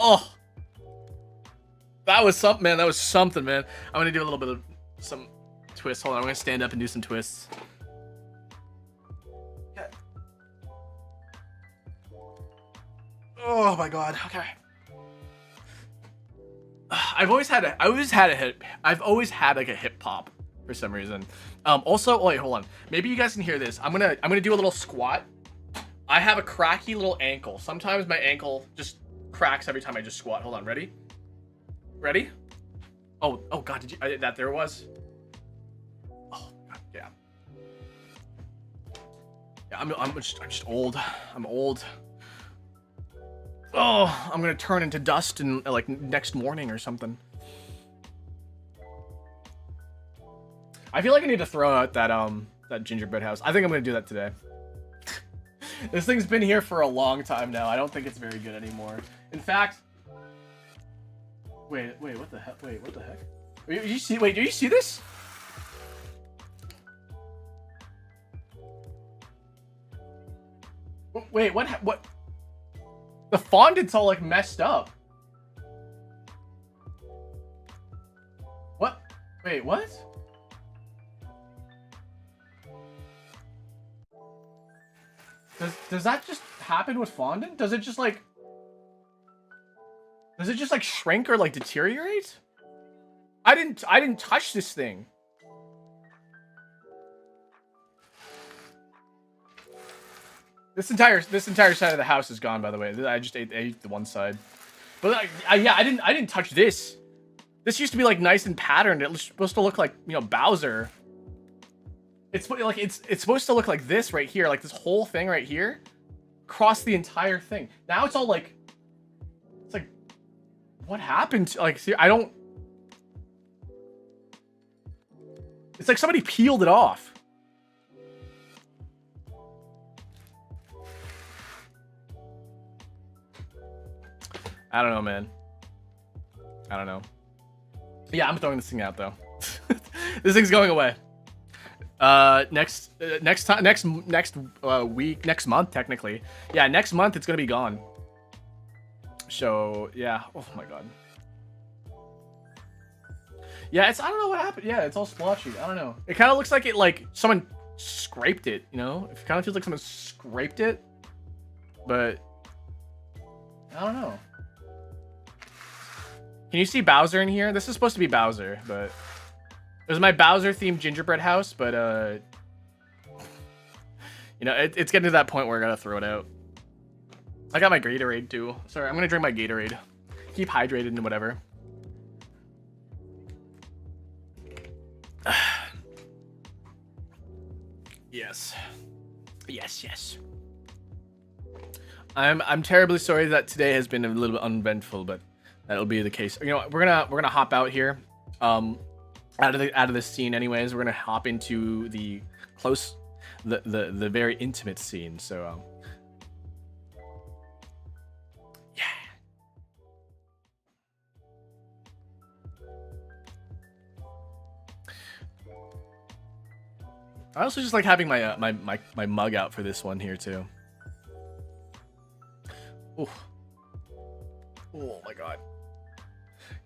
Oh, that was something, man. That was something, man. I'm gonna do a little bit of some twists. Hold on, I'm gonna stand up and do some twists. Yeah. Oh my god. Okay. I've always had like a hip pop for some reason. Also, oh, wait, hold on. Maybe you guys can hear this. I'm gonna do a little squat. I have a cracky little ankle. Sometimes my ankle just cracks every time I just squat. Hold on, ready? Ready? Oh god, did you that there it was? Oh god, yeah. Yeah, I'm just old. I'm old. Oh, I'm gonna turn into dust in like next morning or something. I feel like I need to throw out that gingerbread house. I think I'm gonna do that today. This thing's been here for a long time now. I don't think it's very good anymore. In fact, wait, what the heck? Wait, what the heck? You see? Wait, do you see this? Wait, what? The fondant's all like messed up. What? Wait, what? Does that just happen with fondant? Does it just like shrink or like deteriorate? I didn't touch this thing. This entire side of the house is gone, by the way. I just ate the one side. But yeah, I didn't touch this. This used to be like nice and patterned. It was supposed to look like, you know, Bowser. It's like it's supposed to look like this right here, like this whole thing right here, across the entire thing. Now it's all like, it's like, what happened to, like, see, I don't. It's like somebody peeled it off. I don't know, man. I don't know. Yeah, I'm throwing this thing out though. This thing's going away. Next week, next month, technically. Yeah, next month it's gonna be gone. So yeah. Oh my god. Yeah, I don't know what happened. Yeah, it's all splotchy. I don't know. It kind of looks like someone scraped it. You know, it kind of feels like someone scraped it, but I don't know. Can you see Bowser in here? This is supposed to be Bowser, but it was my Bowser themed gingerbread house, but you know, it's getting to that point where I gotta throw it out. I got my Gatorade too. Sorry, I'm gonna drink my Gatorade. Keep hydrated and whatever. Yes. Yes. I'm terribly sorry that today has been a little bit uneventful, but that'll be the case. You know, we're gonna hop out here. Out of this scene anyways. We're gonna hop into the very intimate scene. So yeah. I also just like having my my mug out for this one here too. Ooh. Oh my god.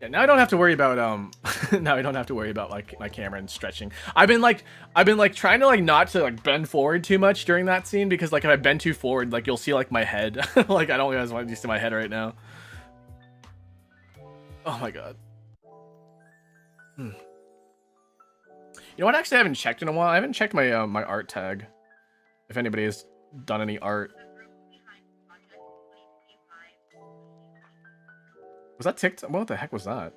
Yeah, now I don't have to worry about now I don't have to worry about like my camera and stretching. I've been trying to like not to like bend forward too much during that scene, because like if I bend too forward, like you'll see like my head. Like I don't guys want you to see my head right now. Oh my god. You know what? Actually, I haven't checked in a while. I haven't checked my my art tag. If anybody has done any art. Was that TikTok? What the heck was that?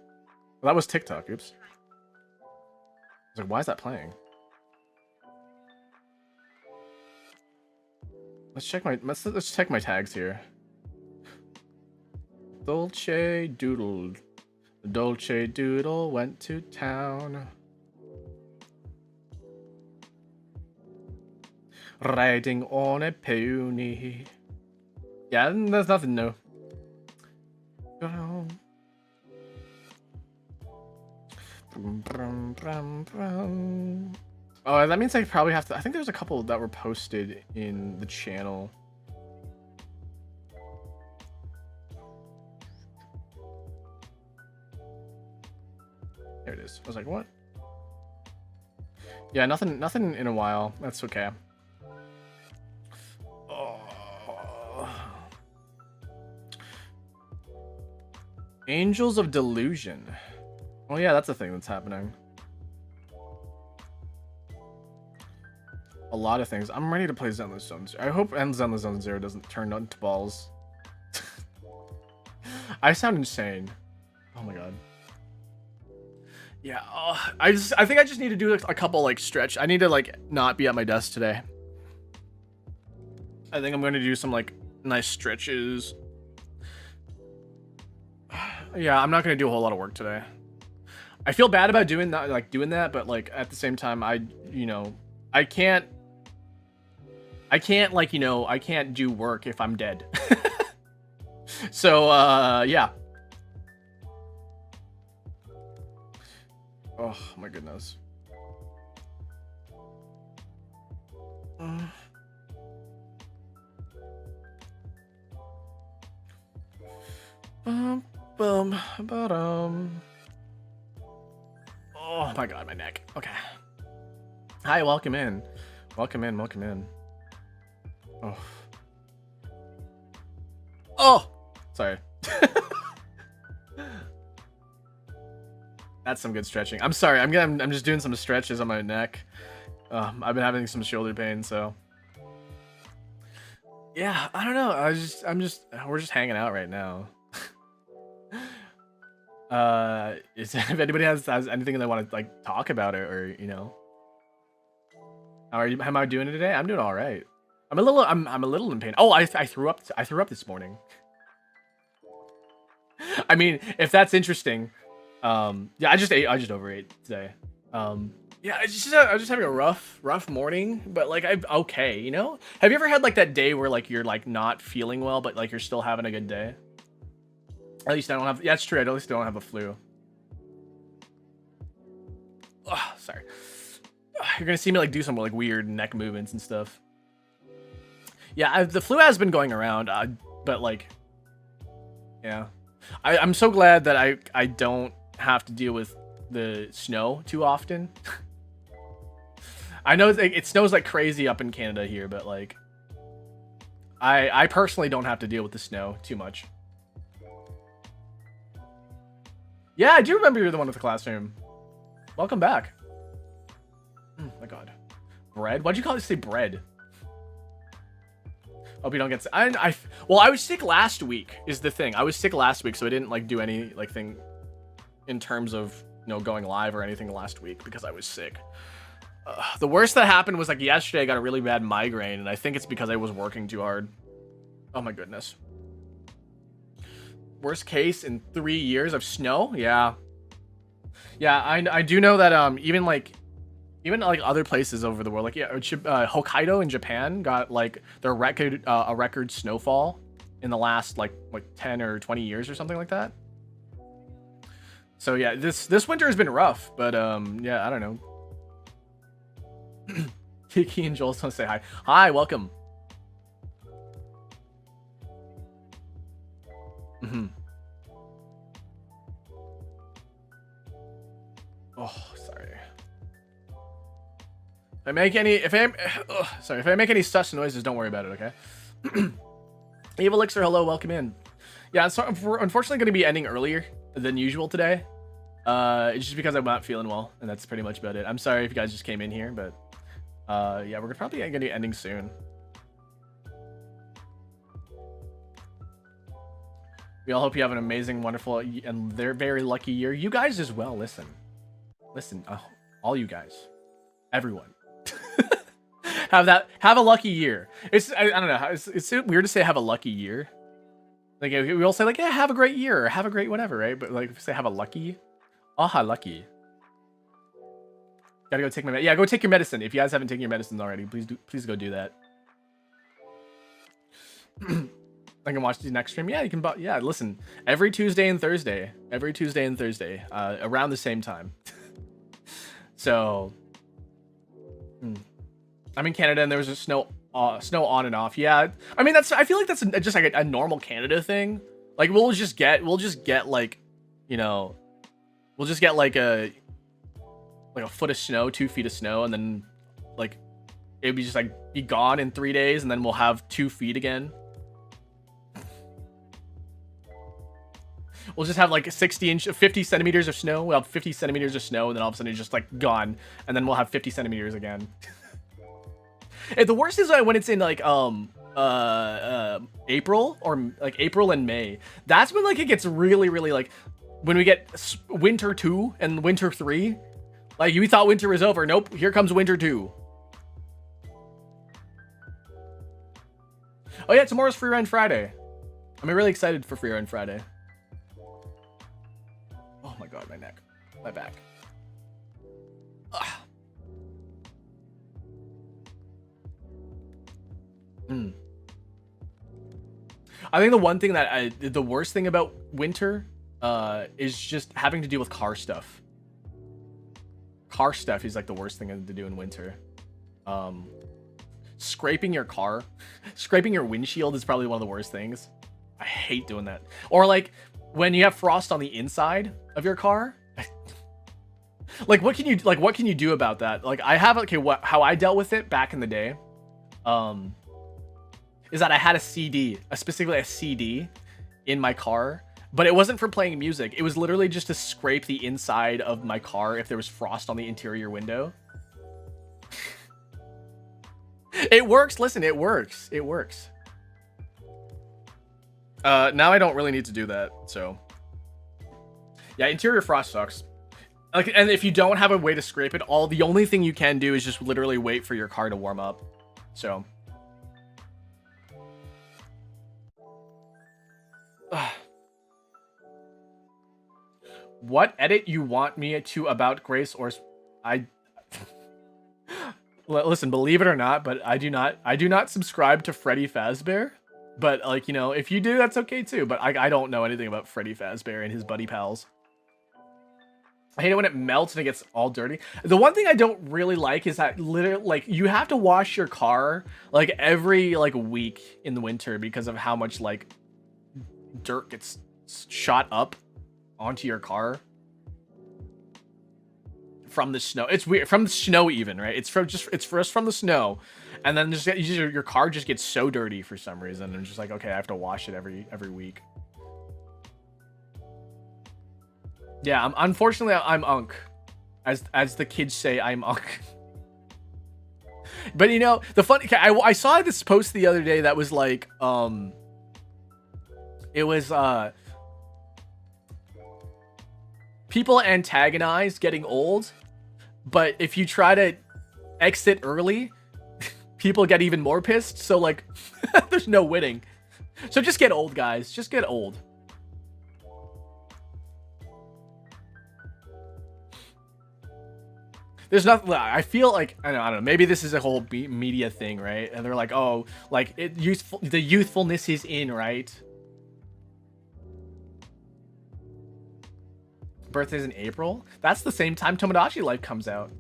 Well, that was TikTok. Oops. I was like, why is that playing? let's check my tags here. Dolce Doodle. Dolce Doodle went to town. Riding on a pony. Yeah, there's nothing new. Oh, that means I probably have to. I think there's a couple that were posted in the channel. There it is. I was like, what? Yeah, nothing in a while. That's okay. Oh. Angels of Delusion. Oh yeah, that's a thing that's happening. A lot of things. I'm ready to play Zenless Zone Zero. I hope Zenless Zone Zero doesn't turn into balls. I sound insane. Oh my god. Yeah, I think I just need to do a couple like stretch. I need to like not be at my desk today. I think I'm going to do some like nice stretches. Yeah, I'm not going to do a whole lot of work today. I feel bad about doing that, but like at the same time, I can't like, I can't do work if I'm dead. So, yeah. Oh my goodness. Oh my god, my neck. Okay. Hi, welcome in. Welcome in, welcome in. Oh. Oh! Sorry. That's some good stretching. I'm sorry. I'm just doing some stretches on my neck. I've been having some shoulder pain, so yeah. I don't know. We're just hanging out right now. If anybody has anything they want to like talk about it, or how am I doing today? I'm doing all right. I'm a little in pain. Oh, I threw up. I threw up this morning. I mean, if that's interesting. Yeah, I just overate today. Yeah, I was just having a rough morning, but like I'm okay, Have you ever had like that day where like you're like not feeling well, but like you're still having a good day? At least I don't have. Yeah, it's true. At least I don't have a flu. Oh, sorry. You're gonna see me like do some like weird neck movements and stuff. Yeah, the flu has been going around, but like, yeah, I'm so glad that I don't have to deal with the snow too often. I know it snows like crazy up in Canada here, but like, I personally don't have to deal with the snow too much. Yeah, I do remember you're the one with the classroom. Welcome back. Oh my god. Bread? Why'd you call it say bread? Hope you don't get sick. Well, I was sick last week is the thing. I was sick last week, so I didn't like do any like thing in terms of going live or anything last week because I was sick. The worst that happened was like yesterday I got a really bad migraine, and I think it's because I was working too hard. Oh my goodness. Worst case in 3 years of snow? Yeah. Yeah, I do know that even like other places over the world, like Hokkaido in Japan got like their record a record snowfall in the last like 10 or 20 years or something like that. So yeah, this winter has been rough, but yeah, I don't know. Kiki and Joel want to say hi. Hi, welcome. Oh, sorry. If I make any such noises, don't worry about it, okay? Evil Elixir, hello, welcome in. Yeah, so we're unfortunately going to be ending earlier than usual today. It's just because I'm not feeling well, and that's pretty much about it. I'm sorry if you guys just came in here, but yeah, we're probably going to be ending soon. We all hope you have an amazing, wonderful, and they're very lucky year. You guys as well. Listen, all you guys, everyone. have a lucky year. I don't know. It's weird to say have a lucky year. Like we all say like, yeah, have a great year or have a great whatever, right? But like if we say have a lucky, aha, lucky. Gotta go take my yeah, go take your medicine. If you guys haven't taken your medicines already, please go do that. I can watch the next stream. Yeah, you can. Yeah, listen. Every Tuesday and Thursday. Around the same time. So, I'm in Canada, and there was just snow on and off. Yeah, I mean I feel like that's just like a normal Canada thing. Like we'll just get like, you know, we'll just get like a foot of snow, 2 feet of snow, and then like it'd be just like be gone in 3 days, and then we'll have 2 feet again. We'll just have like 50 centimeters of snow. We'll have 50 centimeters of snow, and then all of a sudden it's just like gone, and then we'll have 50 centimeters again. And the worst is when it's in like April or like April and May. That's when like it gets really like when we get winter 2 and winter 3. Like we thought winter was over. Nope, here comes winter 2. Oh yeah, tomorrow's Free Run Friday. I'm really excited for Free Run Friday. Oh my god, my neck, my back. Ugh. I think the one thing that the worst thing about winter is just having to deal with car stuff. Car stuff is like the worst thing to do in winter. Scraping your car, scraping your windshield is probably one of the worst things. I hate doing that. Or like when you have frost on the inside of your car. Like what can you do about that? Like I have how I dealt with it back in the day. Is that I had specifically a CD in my car, but it wasn't for playing music. It was literally just to scrape the inside of my car if there was frost on the interior window. It works. Listen, it works. It works. Now I don't really need to do that. So yeah, interior frost sucks. Like, and if you don't have a way to scrape it, the only thing you can do is just literally wait for your car to warm up. So. What edit you want me to about Grace or listen, believe it or not, but I do not subscribe to Freddy Fazbear. But like, you know, if you do, that's okay too. But I don't know anything about Freddy Fazbear and his buddy pals. I hate it when it melts and it gets all dirty. The one thing I don't really like is that literally, like, you have to wash your car like every like week in the winter because of how much like dirt gets shot up onto your car from the snow. It's weird, from the snow even, right? It's from the snow, and then just your car just gets so dirty for some reason, and just like, okay, I have to wash it every week. Yeah, unfortunately I'm unk, as the kids say, I'm unk. But you know, the funny, I saw this post the other day that was like, it was people antagonize getting old, but if you try to exit early, people get even more pissed. So like, there's no winning. So just get old, guys. Just get old. There's nothing. I feel like I don't know. Maybe this is a whole media thing, right? And they're like, oh, like the youthfulness is in, right? Birthday's in April. That's the same time Tomodachi Life comes out.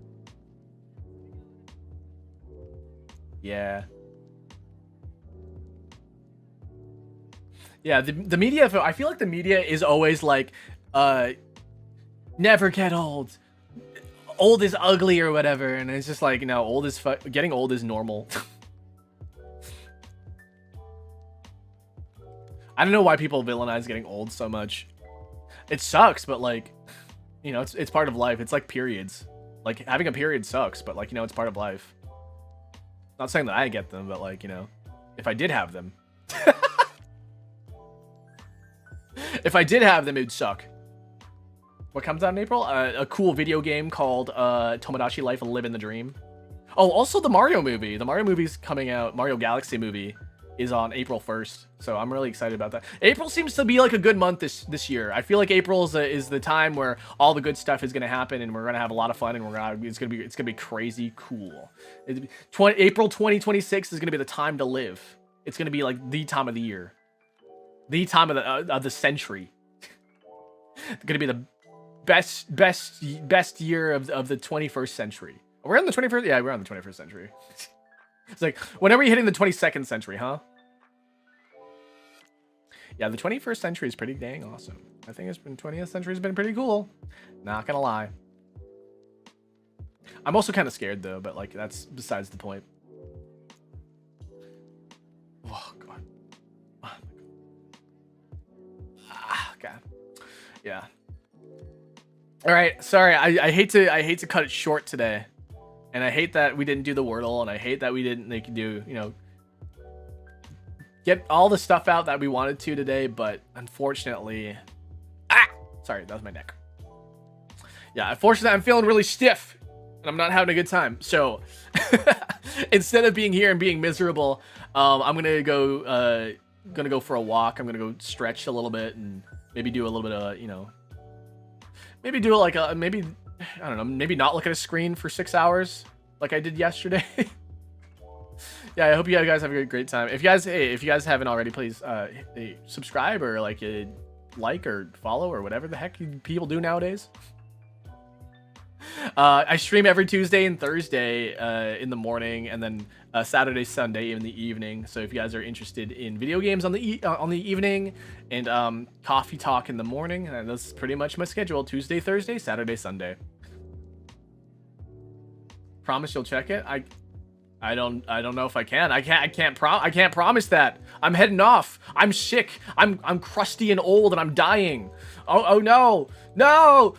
Yeah. Yeah, the media, I feel like the media is always like, never get old. Old is ugly or whatever, and it's just like, you know, getting old is normal. I don't know why people villainize getting old so much. It sucks, but like, you know, it's part of life. It's like periods. Like having a period sucks, but like, you know, it's part of life. Not saying that I get them, but like, you know, if I did have them, if I did have them, it'd suck. What comes out in April? A cool video game called Tomodachi Life: Living the Dream. Oh, also the Mario movie. The Mario movie's coming out. Mario Galaxy movie is on April 1st. So I'm really excited about that. April seems to be like a good month this year. I feel like April is the time where all the good stuff is going to happen, and we're going to have a lot of fun, and it's going to be crazy cool. April 2026 is going to be the time to live. It's going to be like the time of the year. The time of the century. It's going to be the best year of the 21st century. We're in the 21st. Yeah, we're on the 21st century. It's like, when are we hitting the 22nd century, huh? Yeah, the 21st century is pretty dang awesome. I think 20th century has been pretty cool. Not gonna lie. I'm also kind of scared though, but like that's besides the point. Oh god. Oh my god. Ah, god. Yeah. All right, sorry. I hate to cut it short today. And I hate that we didn't do the Wordle, and I hate that we didn't do, you know, get all the stuff out that we wanted to today, but unfortunately, sorry, that was my neck. Yeah, unfortunately, I'm feeling really stiff, and I'm not having a good time. So, instead of being here and being miserable, I'm gonna go for a walk. I'm gonna go stretch a little bit and maybe do a little bit of, you know, maybe do like a I don't know, maybe not look at a screen for 6 hours like I did yesterday. Yeah, I hope you guys have a great time. If you guys haven't already, please subscribe or like or follow or whatever the heck people do nowadays. I stream every Tuesday and Thursday in the morning, and then Saturday, Sunday in the evening. So if you guys are interested in video games on the evening and coffee talk in the morning, that's pretty much my schedule: Tuesday, Thursday, Saturday, Sunday. Promise you'll check it? I don't know if I can. I can't promise that. I'm heading off. I'm sick. I'm crusty and old, and I'm dying. Oh no. No.